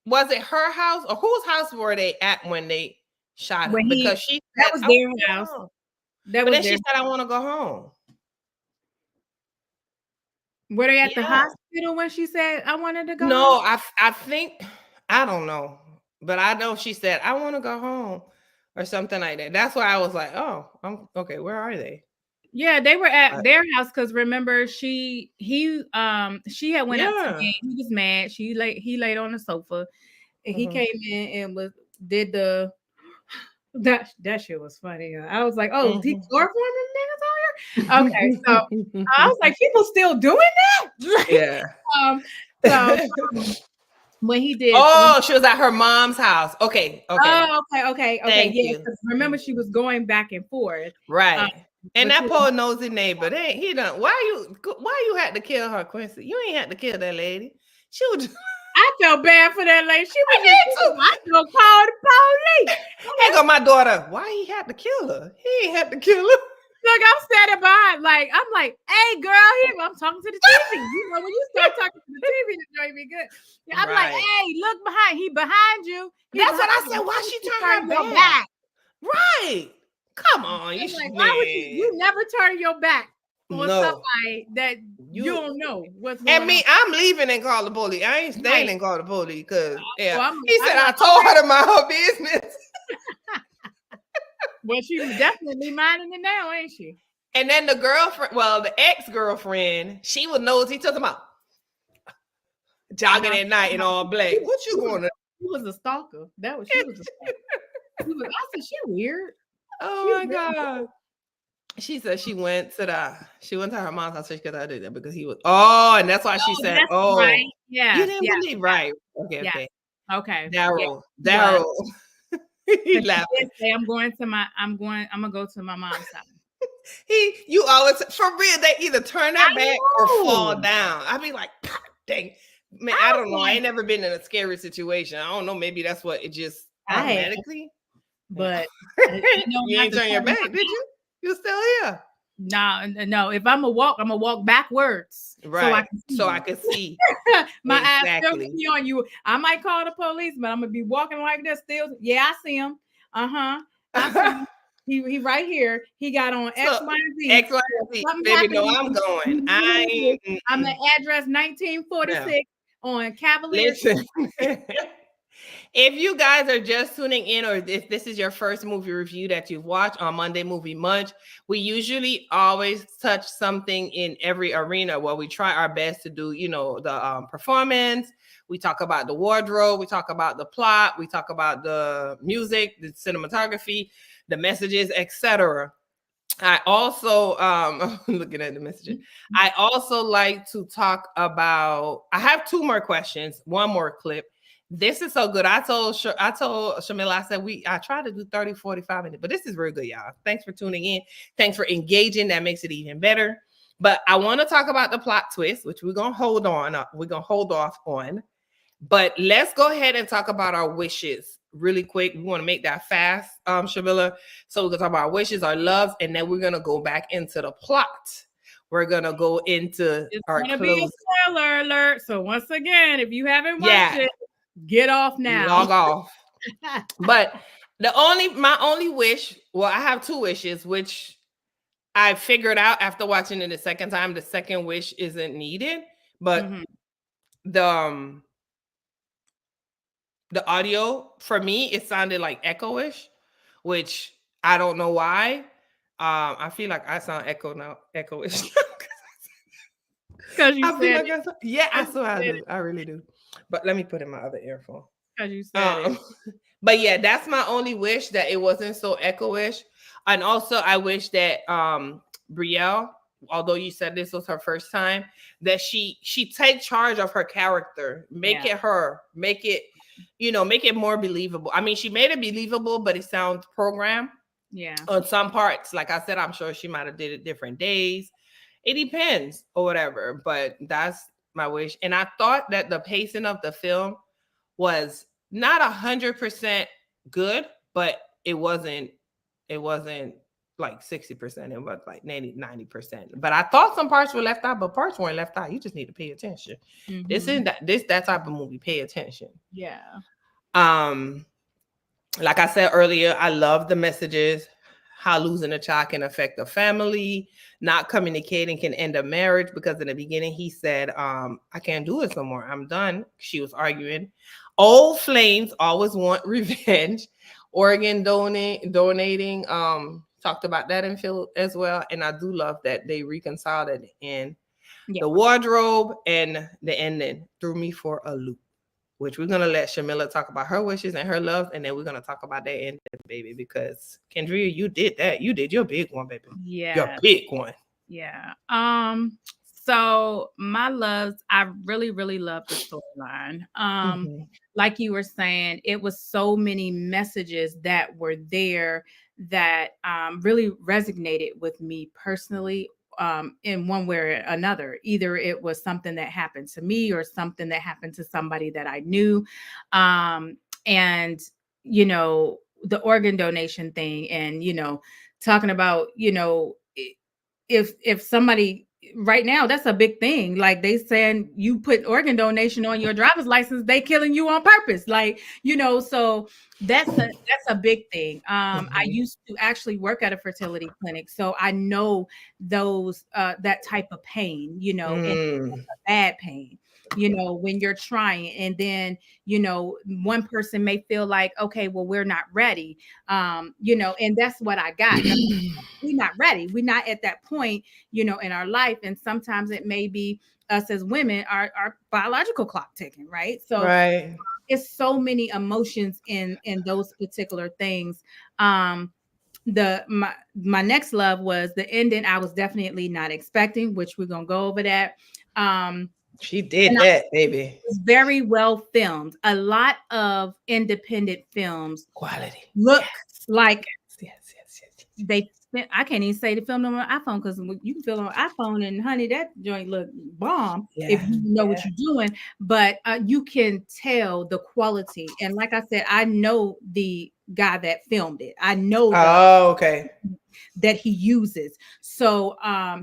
was it her house or whose house were they at when they shot him? Because she said, that was their house. But then she said, I want to go home. Were they at the hospital when she said I wanted to go? No, I think, I don't know. But I know she said, I want to go home or something like that. That's why I was like, oh, okay, where are they? Yeah, they were at their house because remember he had went up to me. He was mad. He laid on the sofa and he came in and did the that shit was funny. I was like, oh, he chloroforming niggas on here? Okay, so I was like, people still doing that? Yeah. When he did, she was at her mom's house. Okay. Okay. Thank Yeah, you. because remember she was going back and forth, right? And that poor nosy neighbor, he done. Why you had to kill her, Quincy? You ain't had to kill that lady. She was. I felt bad for that lady. She was I gonna call the police. Here go my daughter. Why he had to kill her? He ain't had to kill her. Look, I'm standing behind, I'm like, hey, girl, I'm talking to the TV. You know, when you start talking to the TV, it's going to be good. I'm like, hey, look behind. He behind you. That's what I said. Why she turn her back? Right. Come on. Why would you never turn your back on somebody that you don't know what's going on? And me, I'm leaving and call the police. I ain't staying and call the police because he said I told her to mind her business. Well, she was definitely minding it now, ain't she? And then the ex-girlfriend, she was nosy. Took him out jogging at night in all black. What you going to? She was a stalker. She was a stalker. I said, she weird. Oh my God. She said she went to her mom's house because I did that because he was. Oh, and that's why she said, right. Yeah. You didn't believe, right? Okay. Okay. Daryl. He laughed. I'm gonna go to my mom's house. You always for real. They either turn their back or fall down. I be like, dang, man. I don't know. I ain't never been in a scary situation. I don't know. Maybe that's what it just automatically. But you ain't turn your back, did you? You still here? No. If I'm gonna walk backwards, right? So I can see. My eyes still see on you. I might call the police, but I'm gonna be walking like this. Still, I see him. I see him. He right here. He got on X, Y, and Z. X, Y, and Z. Baby, no, I'm going. I'm at address 1946 on Cavalier. Listen. If you guys are just tuning in, or if this is your first movie review that you've watched on Monday Movie Munch, we usually always touch something in every arena where we try our best to do, the performance. We talk about the wardrobe. We talk about the plot. We talk about the music, the cinematography, the messages, etc. I also, looking at the messages, I also like to talk about, I have two more questions, one more clip. This is so good. I told Shamila, I said, I try to do 30, 45 minutes, but this is very good, y'all. Thanks for tuning in. Thanks for engaging. That makes it even better. But I want to talk about the plot twist, which we're going to hold on. We're going to hold off on. But let's go ahead and talk about our wishes really quick. We want to make that fast, Shamila. So we're going to talk about our wishes, our loves, and then we're going to go back into the plot. We're going to go into our closing. It's going to be a spoiler alert. So once again, if you haven't watched it, get off now. Log off. But my only wish, well, I have two wishes, which I figured out after watching it the second time. The second wish isn't needed, but the audio for me, it sounded like echo-ish, which I don't know why. I feel like I sound echo-ish. Because you said I swear I do. I really do. But let me put in my other earphone. Because you said it. But yeah, that's my only wish, that it wasn't so echo-ish. And also I wish that Brielle, although you said this was her first time, that she take charge of her character, make it more believable. I mean, she made it believable, but it sounds programmed. Yeah. On some parts, like I said, I'm sure she might have did it different days. It depends or whatever, but that's my wish. And I thought that the pacing of the film was not 100% good, but it wasn't like 60%. It was like 90%. But I thought some parts were left out, but parts weren't left out. You just need to pay attention. Mm-hmm. This is that type of movie. Pay attention. Yeah. Like I said earlier, I love the messages, how losing a child can affect the family, not communicating can end a marriage, because in the beginning he said, I can't do this no more. I'm done. She was arguing. Old flames always want revenge. Organ donating, talked about that in Phil as well. And I do love that they reconciled it in the wardrobe, and the ending threw me for a loop, which we're going to let Shamila talk about her wishes and her love. And then we're going to talk about that ending, baby, because Kendria, you did that. You did your big one, baby. Yeah. Your big one. Yeah. So my loves, I really, really love the storyline. Like you were saying, it was so many messages that were there that really resonated with me personally, in one way or another. Either it was something that happened to me or something that happened to somebody that I knew. And, you know, the organ donation thing, and, you know, talking about, you know, if somebody right now, that's a big thing. Like they saying you put organ donation on your driver's license, they killing you on purpose. Like, you know, so that's a big thing. I used to actually work at a fertility clinic, so I know those that type of pain, you know, and a bad pain, you know, when you're trying, and then, you know, one person may feel like, okay, well, we're not ready, you know, and that's what I got. We're not ready. We're not at that point, you know, in our life. And sometimes it may be us as women, our biological clock ticking, right? So it's so many emotions in those particular things. My next love was the ending. I was definitely not expecting, which we're gonna go over that. She did that, baby. It was very well filmed. A lot of independent films quality look like they. I can't even say they filmed on an iPhone, because you can film on an iPhone, and honey, that joint look bomb if you know what you're doing. But you can tell the quality. And like I said, I know the guy that filmed it. I know that he uses. So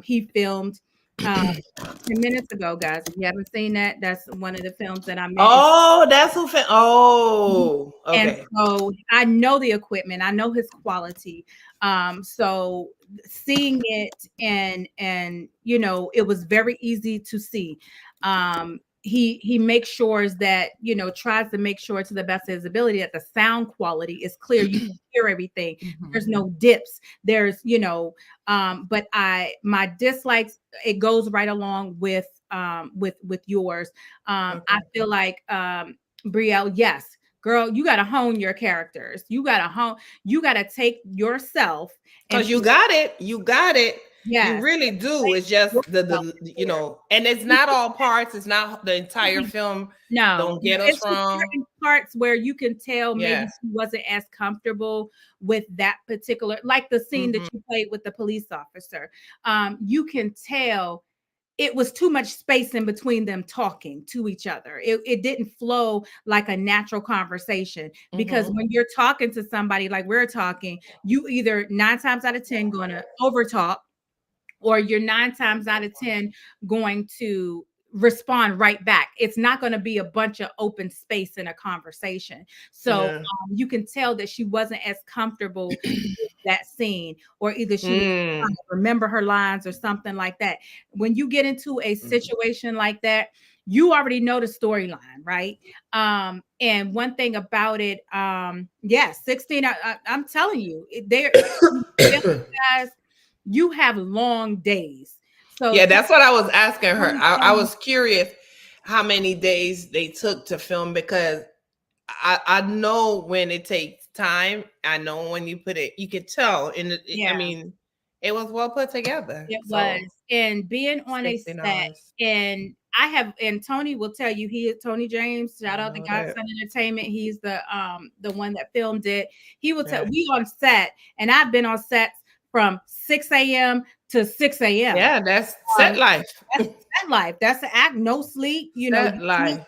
he filmed 10 minutes ago, guys. If you haven't seen that, that's one of the films that I made. Oh, that's who filmed. Oh, okay. And so I know the equipment, I know his quality. So seeing it, and you know, it was very easy to see. He makes sure that, you know, tries to make sure to the best of his ability that the sound quality is clear. You can hear everything. There's no dips. There's, you know, but my dislikes, it goes right along with yours. I feel like Brielle, yes, girl, you got to hone your characters. You got to take yourself, because you got it. Yeah, you really do. It's just the you know, and it's not all parts. It's not the entire film. No, don't get us wrong. Certain parts where you can tell maybe she wasn't as comfortable with that particular, like the scene that you played with the police officer. You can tell it was too much space in between them talking to each other. It didn't flow like a natural conversation, because when you're talking to somebody like we're talking, you either 9 times out of 10 going to over talk, or you're 9 times out of 10 going to respond right back. It's not going to be a bunch of open space in a conversation. So you can tell that she wasn't as comfortable with that scene, or either she didn't remember her lines or something like that. When you get into a situation like that, you already know the storyline, right? And one thing about it, 16, I'm telling you, there, guys, you have long days. So that's what I was asking her. I was curious how many days they took to film, because I know when it takes time. I know when you put it, you can tell. I mean, It was well put together. It So, was. And being on a set, $60. and Tony will tell you, he is Tony James. Shout out to know Godson that. Entertainment. He's the one that filmed it. He will tell Right. we on set, and I've been on sets from 6 a.m. to 6 a.m. Yeah, that's set life. That's set life. That's the act, no sleep, you Set know. life.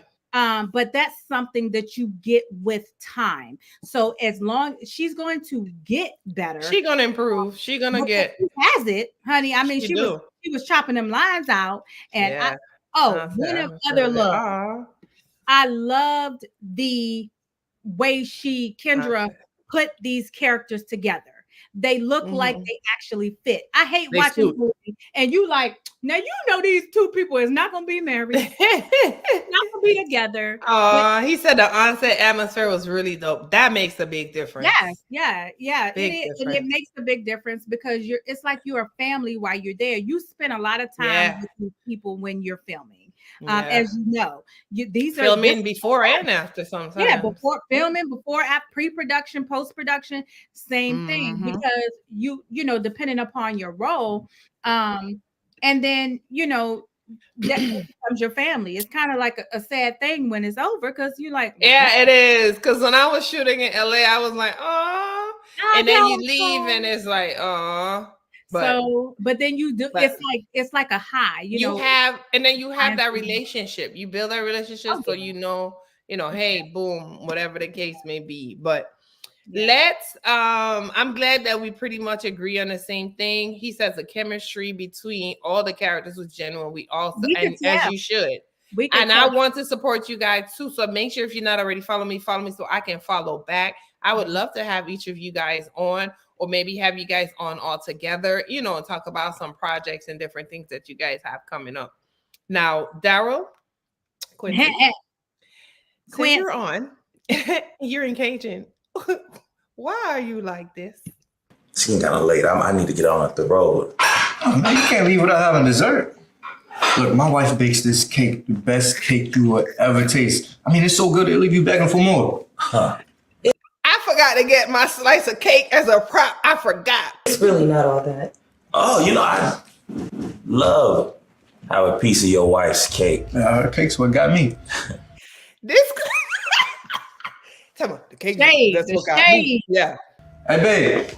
But that's something that you get with time. So as long she's going to get better, She gonna improve. She gonna get. she has it, honey. I mean, She she was chopping them lines out, and Yeah. one of other love. I loved the way Kendra put these characters togetger. They look like they actually fit. I hate watching movies, and you like, now you know these two people is not gonna be married, not gonna be together. He said the onset atmosphere was really dope. That makes a big difference. Yeah. And it makes a big difference because it's like you're a family while you're there. You spend a lot of time with these people when you're filming. As you know, these filming are filming before and after sometimes. Yeah, before filming, before pre-production, post-production, same thing. Because you know, depending upon your role, and then that becomes your family. It's kind of like a sad thing when it's over because you're like, yeah, it is. Because when I was shooting in LA, I was like, oh, and then you leave and it's like, oh. But then you do. It's like a high. You know, and then you have that relationship. You build that relationship, so you know, hey, boom, whatever the case may be. But let's. I'm glad that we pretty much agree on the same thing. He says the chemistry between all the characters was genuine. We also, and as you should. And I want to support you guys too. So make sure if you're not already follow me so I can follow back. I would love to have each of you guys on, or maybe have you guys on all together, and talk about some projects and different things that you guys have coming up. Now, Daryl, Quincy, since you're on, you're engaging. Why are you like this? It's getting kind of late. I need to get on up the road. Oh, man, you can't leave without having dessert. Look, my wife bakes this cake, the best cake you will ever taste. I mean, it's so good, it'll leave you begging for more. Huh. I forgot to get my slice of cake as a prop. I forgot. It's really not all that. Oh, I love have a piece of your wife's cake. Her cake's what got me. This tell me the cake. That's what got me. Yeah. Hey, babe,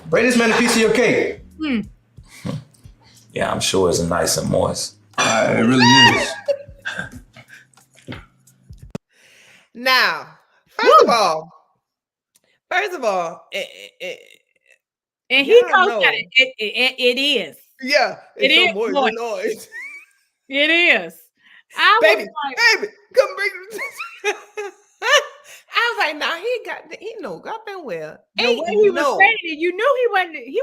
bring this man a piece of your cake. Yeah, I'm sure it's nice and moist. It really is. Now, first of all, and he knows that it is. Yeah, it is moist. It is. Baby, come bring it. I was like, nah, he know, I've been well. The way he was saying it, you knew he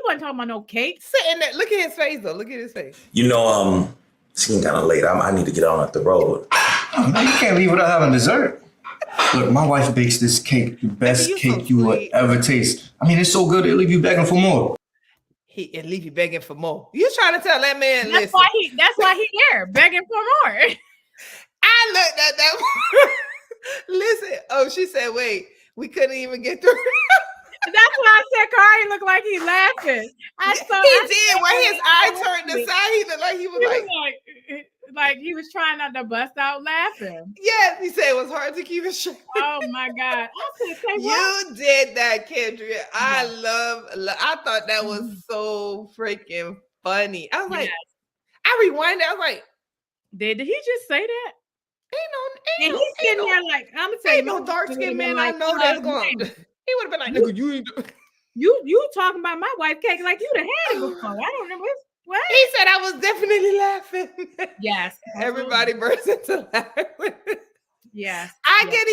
wasn't talking about no cake. Sitting there, look at his face though. Look at his face. It's getting kind of late. I need to get on up the road. Oh, man, you can't leave without having dessert. Look, my wife bakes this cake, the best cake you will ever taste. I mean, it's so good, it'll leave you begging for more. It'll leave you begging for more. You trying to tell that man, that's why he here, begging for more. I looked at that. Listen, she said, wait, we couldn't even get through. That's why I said Cori looked like he laughing. He did. When his eye turned to side, he looked like he was like he was trying not to bust out laughing. Yes, he said it was hard to keep it straight. Oh my God. You did that, Kendria. I thought that was so freaking funny. I was like, I rewinded. I was like, did he just say that? Ain't he's sitting there like, I'm gonna tell you, no dark skinned man I know that's going. He would have been like, nigga, you ain't you talking about my wife cake like you done had it before. I don't know what. He said I was definitely laughing. Yes. Everybody burst into laughing. Yes. I can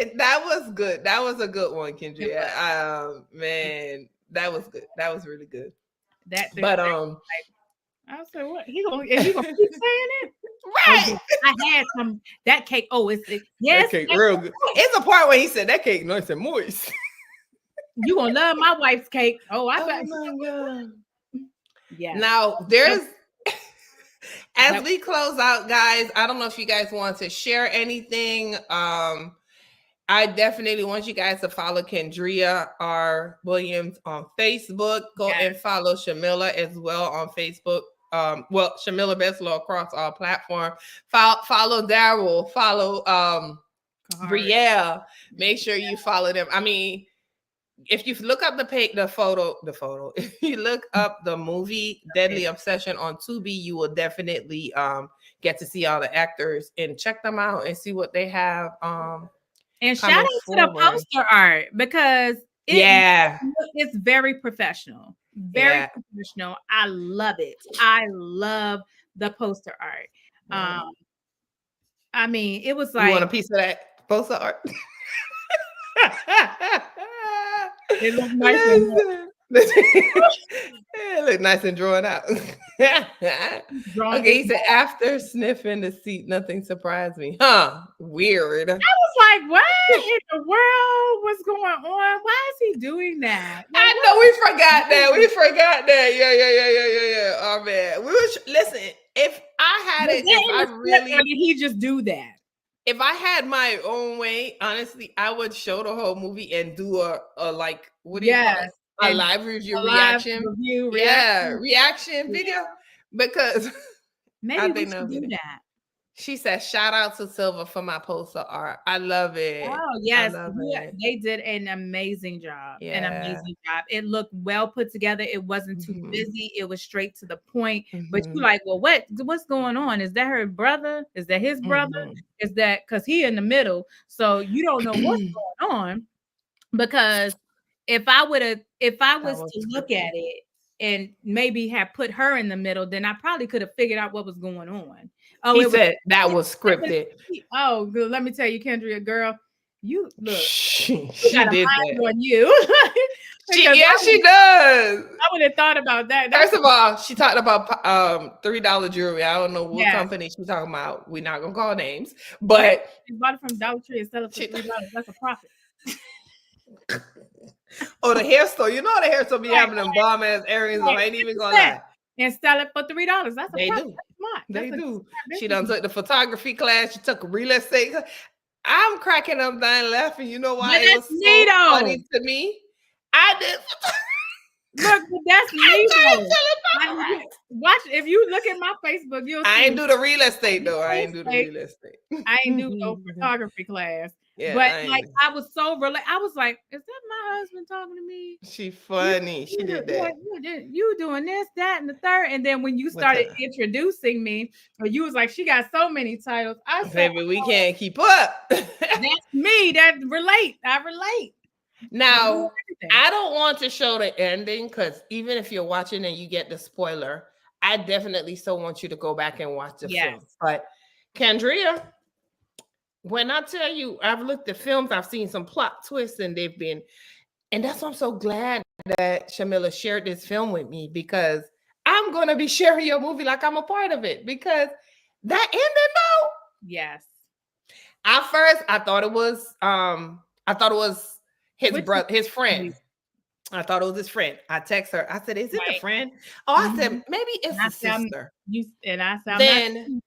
imagine. That was good. That was a good one, Kendria. Man, that was good. That was really good. I said, what? Is he gonna keep saying it? Right. I had some that cake. Oh, yes. That cake real good. It's a part where he said that cake nice and moist. You gonna love my wife's cake. Oh, my God. Yeah. Now there's as we close out, guys. I don't know if you guys want to share anything. I definitely want you guys to follow Kendria R. Williams on Facebook. Go and follow Shamila as well on Facebook. Shamila Beslow across all platforms. Follow Daryl. Follow Brielle. Make sure you follow them. I mean, if you look up the photo, if you look up the movie Deadly Obsession on Tubi, you will definitely get to see all the actors and check them out and see what they have. And shout out to the poster art because it's very professional. Very professional. I love it. I love the poster art. I mean, it was like, you want a piece of that poster art? It looked nice. It looked nice and drawn out. Okay, he said, after sniffing the seat, nothing surprised me. Huh? Weird. I was like, what in the world? What's going on? Why is he doing that? Like, I know we forgot that. We forgot that. Yeah. Oh man. Listen, if I had it, if I really or did he just do that? If I had my own way, honestly, I would show the whole movie and do a like, what do you call it? A live review, reaction video, because maybe we should do that. She said, shout out to Silva for my poster art. I love it. Oh, yes. They did an amazing job. An amazing job. It looked well put together. It wasn't too busy. It was straight to the point. But you're like, well, what's going on? Is that her brother? Is that his brother? Is that because he in the middle? So you don't know what's going on. Because if I was to look at it and maybe have put her in the middle, then I probably could have figured out what was going on. Oh, he said that was scripted. Oh, good. Let me tell you, Kendria, girl, you look. She did that on you. she does. I would have thought about that. First of all, she talked about $3 jewelry. I don't know what company she's talking about. We're not gonna call names, but she bought it from Dollar Tree and sell it for $3. That's a profit. Oh, the hair store. You know the hair store be having them bomb ass earrings. I ain't even gonna lie. And sell it for $3. That's a profit. They do. She done took the photography class. She took a real estate. I'm cracking up, dying laughing. You know why it was so funny to me? I did. Look, that's me. Watch if you look at my Facebook, you'll see. I ain't do the real estate though. I ain't do the real estate. I ain't do no photography class. Yeah, but like I was so I was like, is that my husband talking to me? She funny. She did that. You doing this, that, and the third. And then when you started introducing me, you was like, she got so many titles. I said, baby, we can't keep up. That's me. That relate. I relate. Now, I don't want to show the ending because even if you're watching and you get the spoiler, I definitely still want you to go back and watch the film. But Kendria, when I tell you, I've looked at films, I've seen some plot twists, and that's why I'm so glad that Shamila shared this film with me, because I'm going to be sharing your movie like I'm a part of it, because that ending though. Yes. At first, I thought it was his brother, his friend. I thought it was his friend. I text her. I said, "Is it a friend?" Oh, I said, "Maybe it's a sister." Then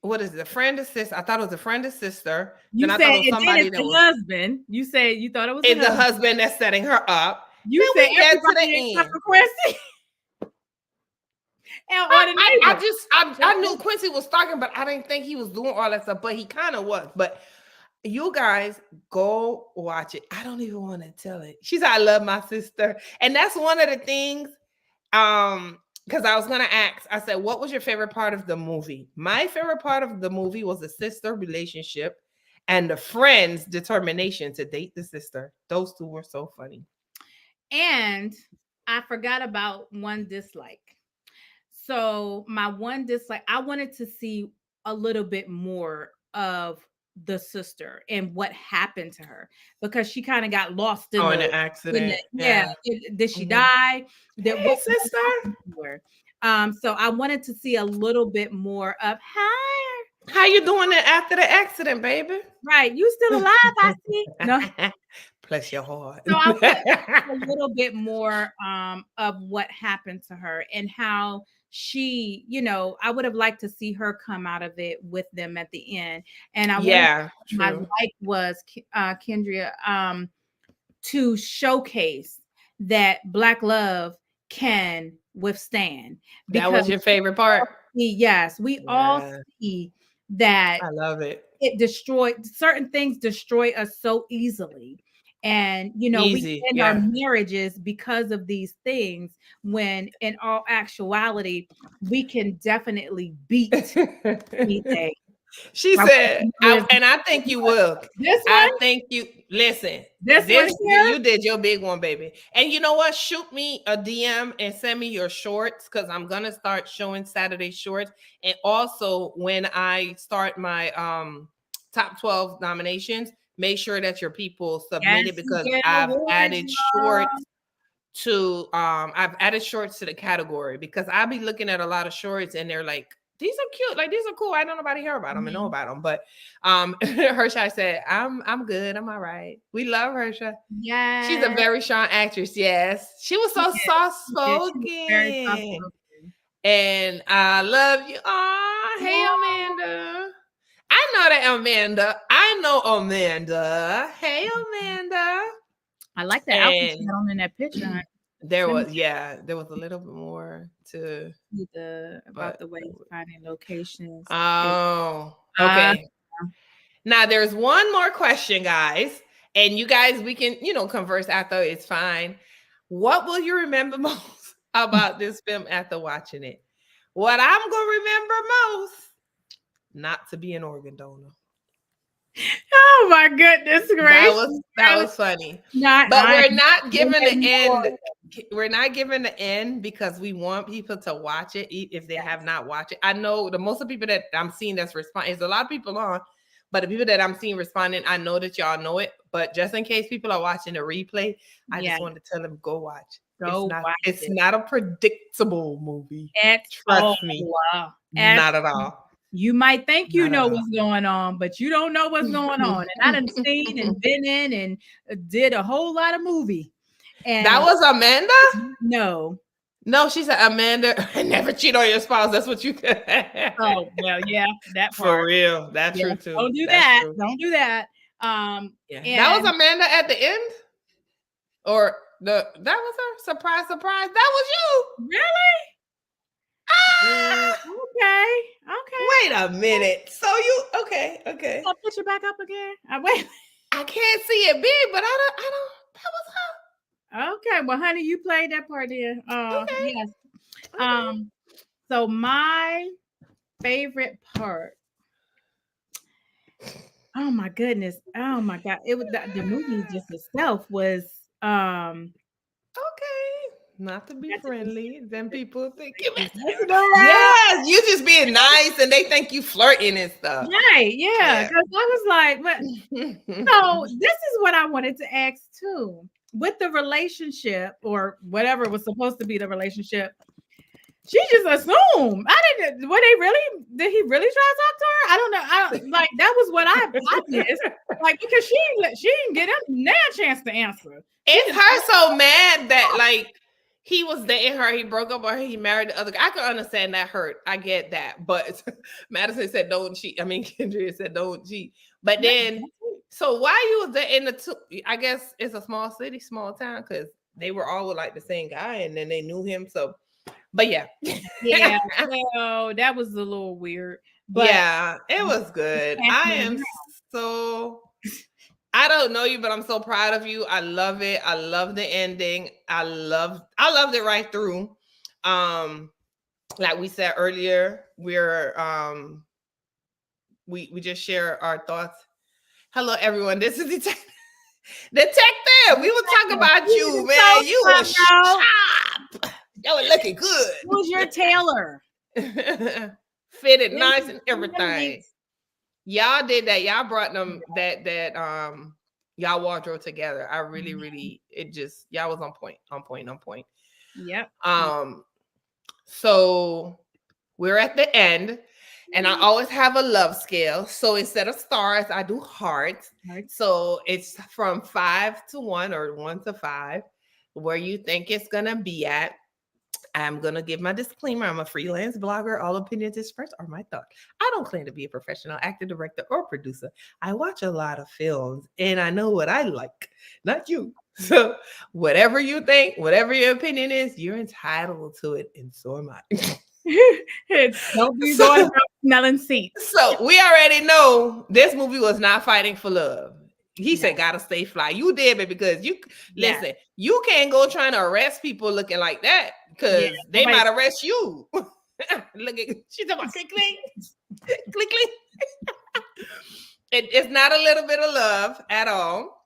what is it? A friend or sister? I thought it was a friend or sister. You then said I thought it was somebody it's the husband. You said you thought it was the husband that's setting her up. You then said everybody except for Quincy. I knew Quincy was talking, but I didn't think he was doing all that stuff. But he kind of was. But you guys go watch it. I don't even want to tell it. She said, "I love my sister," and that's one of the things. Because I was gonna ask, I said, what was your favorite part of the movie? My favorite part of the movie was the sister relationship and the friend's determination to date the sister. Those two were so funny. And I forgot about one dislike. So my one dislike, I wanted to see a little bit more of the sister and what happened to her, because she kind of got lost in an accident. Did she die? What sister? So I wanted to see a little bit more of how you doing it after the accident, baby? Right, you still alive? I see. No, bless your heart. So I wanted a little bit more of what happened to her and how she, you know, I would have liked to see her come out of it with them at the end. And I my true. like was Kendria to showcase that Black love can withstand. That was your favorite part? Yes, we all see that I love it. it destroyed certain things, destroy us so easily. And you know, we end our marriages because of these things, when in all actuality we can definitely beat anything. She said, and I think you will. This one? I think you listen. This one here? You did your big one, baby. And you know what? Shoot me a DM and send me your shorts, because I'm gonna start showing Saturday shorts. And also, when I start my top 12 nominations, make sure that your people submit it, because I've added shorts to the category, because I'll be looking at a lot of shorts and they're like, these are cute, like these are cool. I don't nobody hear about them and know about them. But Hersha said, I'm good, I'm all right. We love Hersha. Yeah, she's a very strong actress. Yes, she was so soft spoken. And I love you. Oh, hey Amanda. I know that Amanda. I know Amanda. Hey Amanda. I like that outfit in that picture. There was a little bit more to about the way he's finding locations. Oh, okay. Now there's one more question, guys, and you guys, we can converse after. It's fine. What will you remember most about this film after watching it? What I'm gonna remember most, not to be an organ donor. Oh my goodness gracious. That was funny. We're not giving the end. We're not giving the end because we want people to watch it if they have not watched it. I know the most of the people that I'm seeing that's responding, there's a lot of people on, but the people that I'm seeing responding, I know that y'all know it. But just in case people are watching the replay, I just want to tell them, go watch. It's not a predictable movie. Trust me. Not at all. You might think you know what's going on, but you don't know what's going on. And I done seen and been in and did a whole lot of movie. And that was Amanda? No, she said, Amanda, never cheat on your spouse. That's what you said. Oh, well, yeah, that part. For real. That's true too. Don't do that. True. Don't do that. That was Amanda at the end? Or that was her? Surprise. That was you. Really? Okay. Wait a minute. So you okay? I'll put you back up again. Wait. I can't see it big, but I don't. That was her. Okay. Well, honey, you played that part there. Okay. Yes. Okay. So my favorite part. Oh my goodness. Oh my God. It was the movie just itself was okay. Not to be friendly, then people think yes, you just being nice, and they think you flirting and stuff. Right? Yeah. Because I was like, but so this is what I wanted to ask too. With the relationship or whatever was supposed to be the relationship, she just assumed. Did he really try to talk to her? I don't know. Like that was what I missed. Like because she didn't get him a chance to answer. It's her so mad that like. He was dating her. He broke up with her. He married the other guy. I can understand that hurt. I get that. But Madison said, don't cheat. I mean, Kendria said, don't cheat. But then, so why you was there in the two? I guess it's a small city, small town, because they were all with like the same guy and then they knew him. So, but yeah. Yeah. So that was a little weird. But yeah, it was good. I don't know you, but I'm so proud of you. I love it. I love the ending. I loved it right through. Like we said earlier, we're we just share our thoughts. Hello, everyone. This is Detective. We will talk about you, man. You were sharp. You were looking good. Who's your tailor? Fitted nice and everything. Y'all did that. Y'all brought them that y'all wardrobe together. I really it just y'all was on point. Yep. So we're at the end, and I always have a love scale. So instead of stars, I do hearts. So it's from 5 to 1 or 1 to 5, where you think it's gonna be at. I'm going to give my disclaimer. I'm a freelance blogger. All opinions expressed are my thoughts. I don't claim to be a professional actor, director, or producer. I watch a lot of films and I know what I like, not you. So whatever you think, whatever your opinion is, you're entitled to it, and so am I. Don't be going about smelling seats. So we already know this movie was not fighting for love. He said, "Gotta stay fly." You did it because you listen. You can't go trying to arrest people looking like that because they might arrest you. Look at she's about click click click click. It's not a little bit of love at all.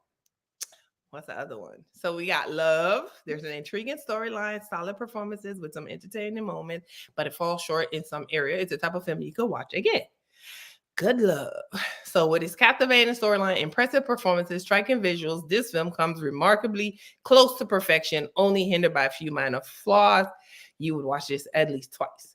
What's the other one? So we got Love. There's an intriguing storyline, solid performances with some entertaining moments, but it falls short in some area. It's a type of film you could watch again. Good Love. So with its captivating storyline, impressive performances, striking visuals, this film comes remarkably close to perfection, only hindered by a few minor flaws. You would watch this at least twice.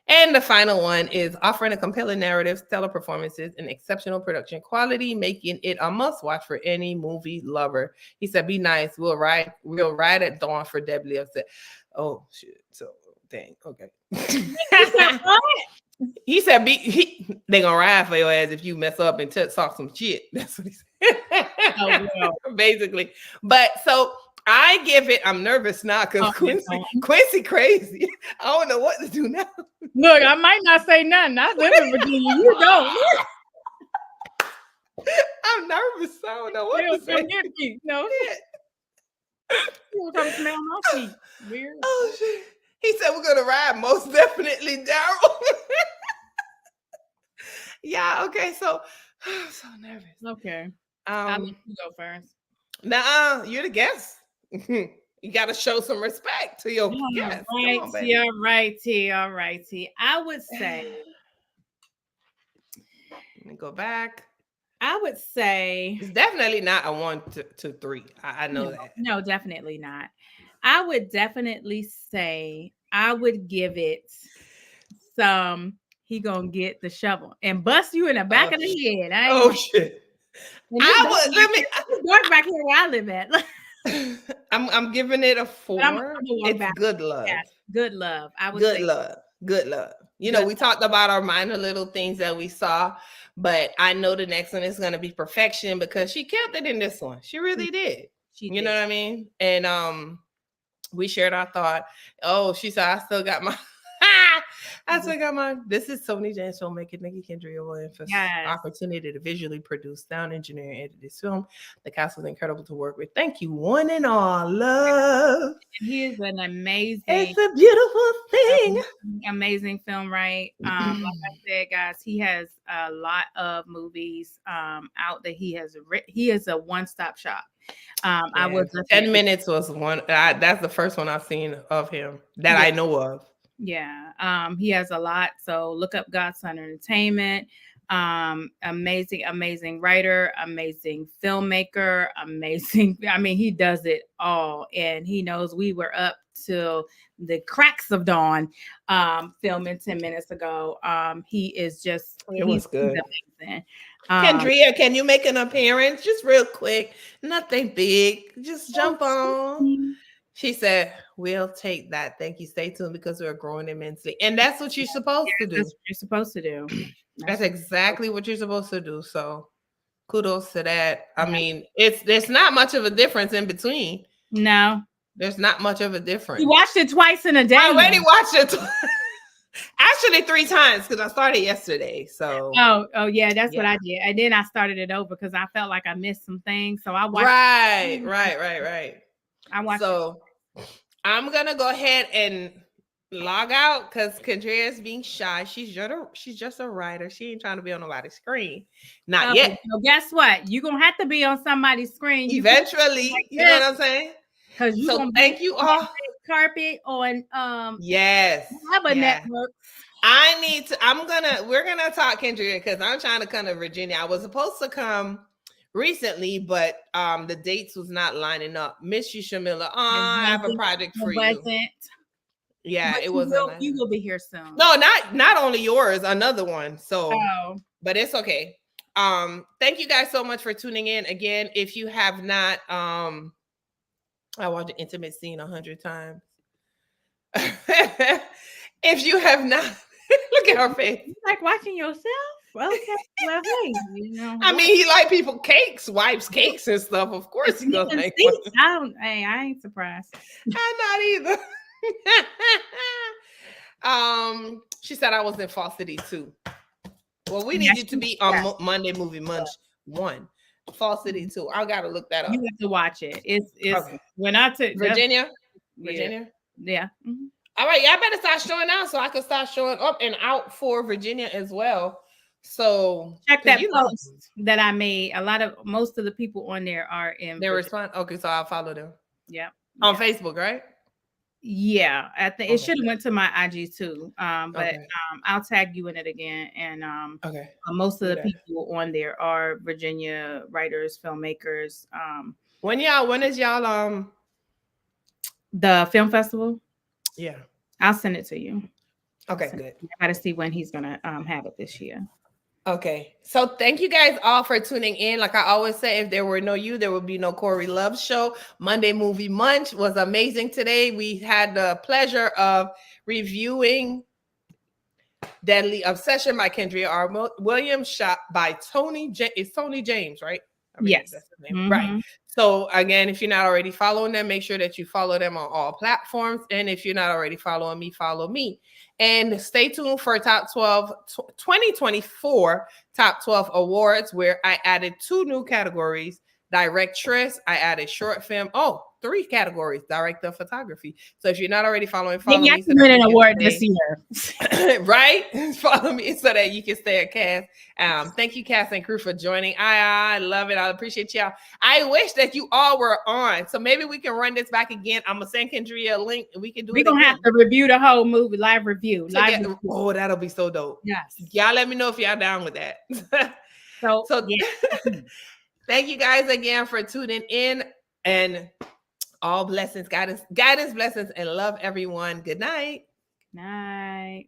And the final one is offering a compelling narrative, stellar performances, and exceptional production quality, making it a must-watch for any movie lover. He said, "Be nice. We'll ride at dawn for Debbie." Upset. Oh shit. So dang. Okay. He said, "They gonna ride for your ass if you mess up and talk some shit." That's what he said. Oh, wow. Basically. But so I give it. I'm nervous now because Quincy crazy. I don't know what to do now. Look, I might not say nothing. I live in Virginia. You don't. I'm nervous. I don't know what to say. No. You come smell my feet. Weird. Oh shit. He said we're gonna ride most definitely, Daryl. Yeah, okay. So I'm so nervous. Okay. I'll let you go first. Nah, you're the guest. You gotta show some respect to your guest. All righty. I would say. Let me go back. I would say it's definitely not a 1 to 3. I know that. No, definitely not. I would definitely say I would give it some. He gonna get the shovel and bust you in the back of the head. Shit! Work back here where I live at. I'm giving it a 4. It's Good Love. Yeah, Good Love. I would Good say Love. Good Love. You know, we talked about our minor little things that we saw, but I know the next one is gonna be Perfection because she killed it in this one. She really did. You know what I mean? And we shared our thought. Oh, she said, "I still got my." This is Tony James filmmaker Nikki Kendria Williams for opportunity to visually produce, sound engineer, and edit this film. The cast was incredible to work with. Thank you, one and all. Love. He is an amazing. It's a beautiful thing. Amazing film, right? Like I said, guys, he has a lot of movies out that he has written. He is a one-stop shop. I was 10 Minutes was one. That's the first one I've seen of him that I know of. Yeah, he has a lot. So look up Godson Entertainment. Amazing writer, amazing filmmaker, amazing. I mean, he does it all, and he knows we were up till the cracks of dawn filming 10 minutes ago. He is just was good. Amazing. Kendria, can you make an appearance just real quick? Nothing big, just jump on. She said, "We'll take that. Thank you. Stay tuned because we're growing immensely." And that's what you're supposed to do. That's what you're supposed to do. That's exactly what you're supposed to do. So kudos to that. I mean, there's not much of a difference in between. No. There's not much of a difference. You watched it twice in a day. I already watched it actually 3 times because I started yesterday. So oh yeah, that's what I did. And then I started it over because I felt like I missed some things. So I watched Right. I watched it. I'm gonna go ahead and log out because Kendria is being shy. She's just a writer. She ain't trying to be on nobody's screen. Not yet. So guess what? You're gonna have to be on somebody's screen eventually. You know what I'm saying? Because thank you all. Carpet on network. We're gonna talk, Kendria, because I'm trying to come to Virginia. I was supposed to come recently, but the dates was not lining up. Miss you, Shamila. I have a project for you. Yeah, it wasn't. You will be here soon. No, not only yours, another one. So, but it's okay. Thank you guys so much for tuning in. Again, if you have not, I watched an intimate scene 100 times. If you have not, look at her face. You like watching yourself? Okay. Well, hey, I mean, he like people cakes, wipes cakes and stuff. Of course, he gonna make one. I ain't surprised. I'm not either. She said I was in Falsity too. Well, we need you to be on Monday Movie Munch 1. Falsity 2. I gotta look that up. You have to watch it. It's Okay. when I took Virginia. Yeah. Mm-hmm. All right, y'all better start showing out so I can start showing up and out for Virginia as well. So check that post that I made. Most of the people on there are in. They respond. Okay, so I'll follow them. Yeah. On Facebook, right? Yeah, it should have went to my IG too. But I'll tag you in it again. And most of the people on there are Virginia writers, filmmakers. When is y'all the film festival? Yeah, I'll send it to you. Okay, good. I gotta see when he's gonna have it this year. Okay, so thank you guys all for tuning in. Like I always say, if there were no you, there would be no Cori Loves Show. Monday Movie Munch was amazing today. We had the pleasure of reviewing Deadly Obsession by Kendria Roan Williams, shot by Tony James, right? Yes. That's his name. Right. So again, if you're not already following them, make sure that you follow them on all platforms. And if you're not already following me, follow me. And stay tuned for Top 12 2024 Top 12 Awards, where I added 2 new categories. Directress, I added short film. 3 categories, director of photography. So if you're not already follow me. So win an award this year. Right? Follow me so that you can stay at Cast. Thank you, Cast and crew, for joining. I love it. I appreciate y'all. I wish that you all were on. So maybe we can run this back again. I'm gonna send Kendria a link and we can do it. We're gonna have to review the whole movie, live review. Oh, that'll be so dope. Yes. Y'all let me know if y'all down with that. so yeah. Thank you guys again for tuning in, and all blessings, guidance, blessings, and love, everyone. Good night. Night.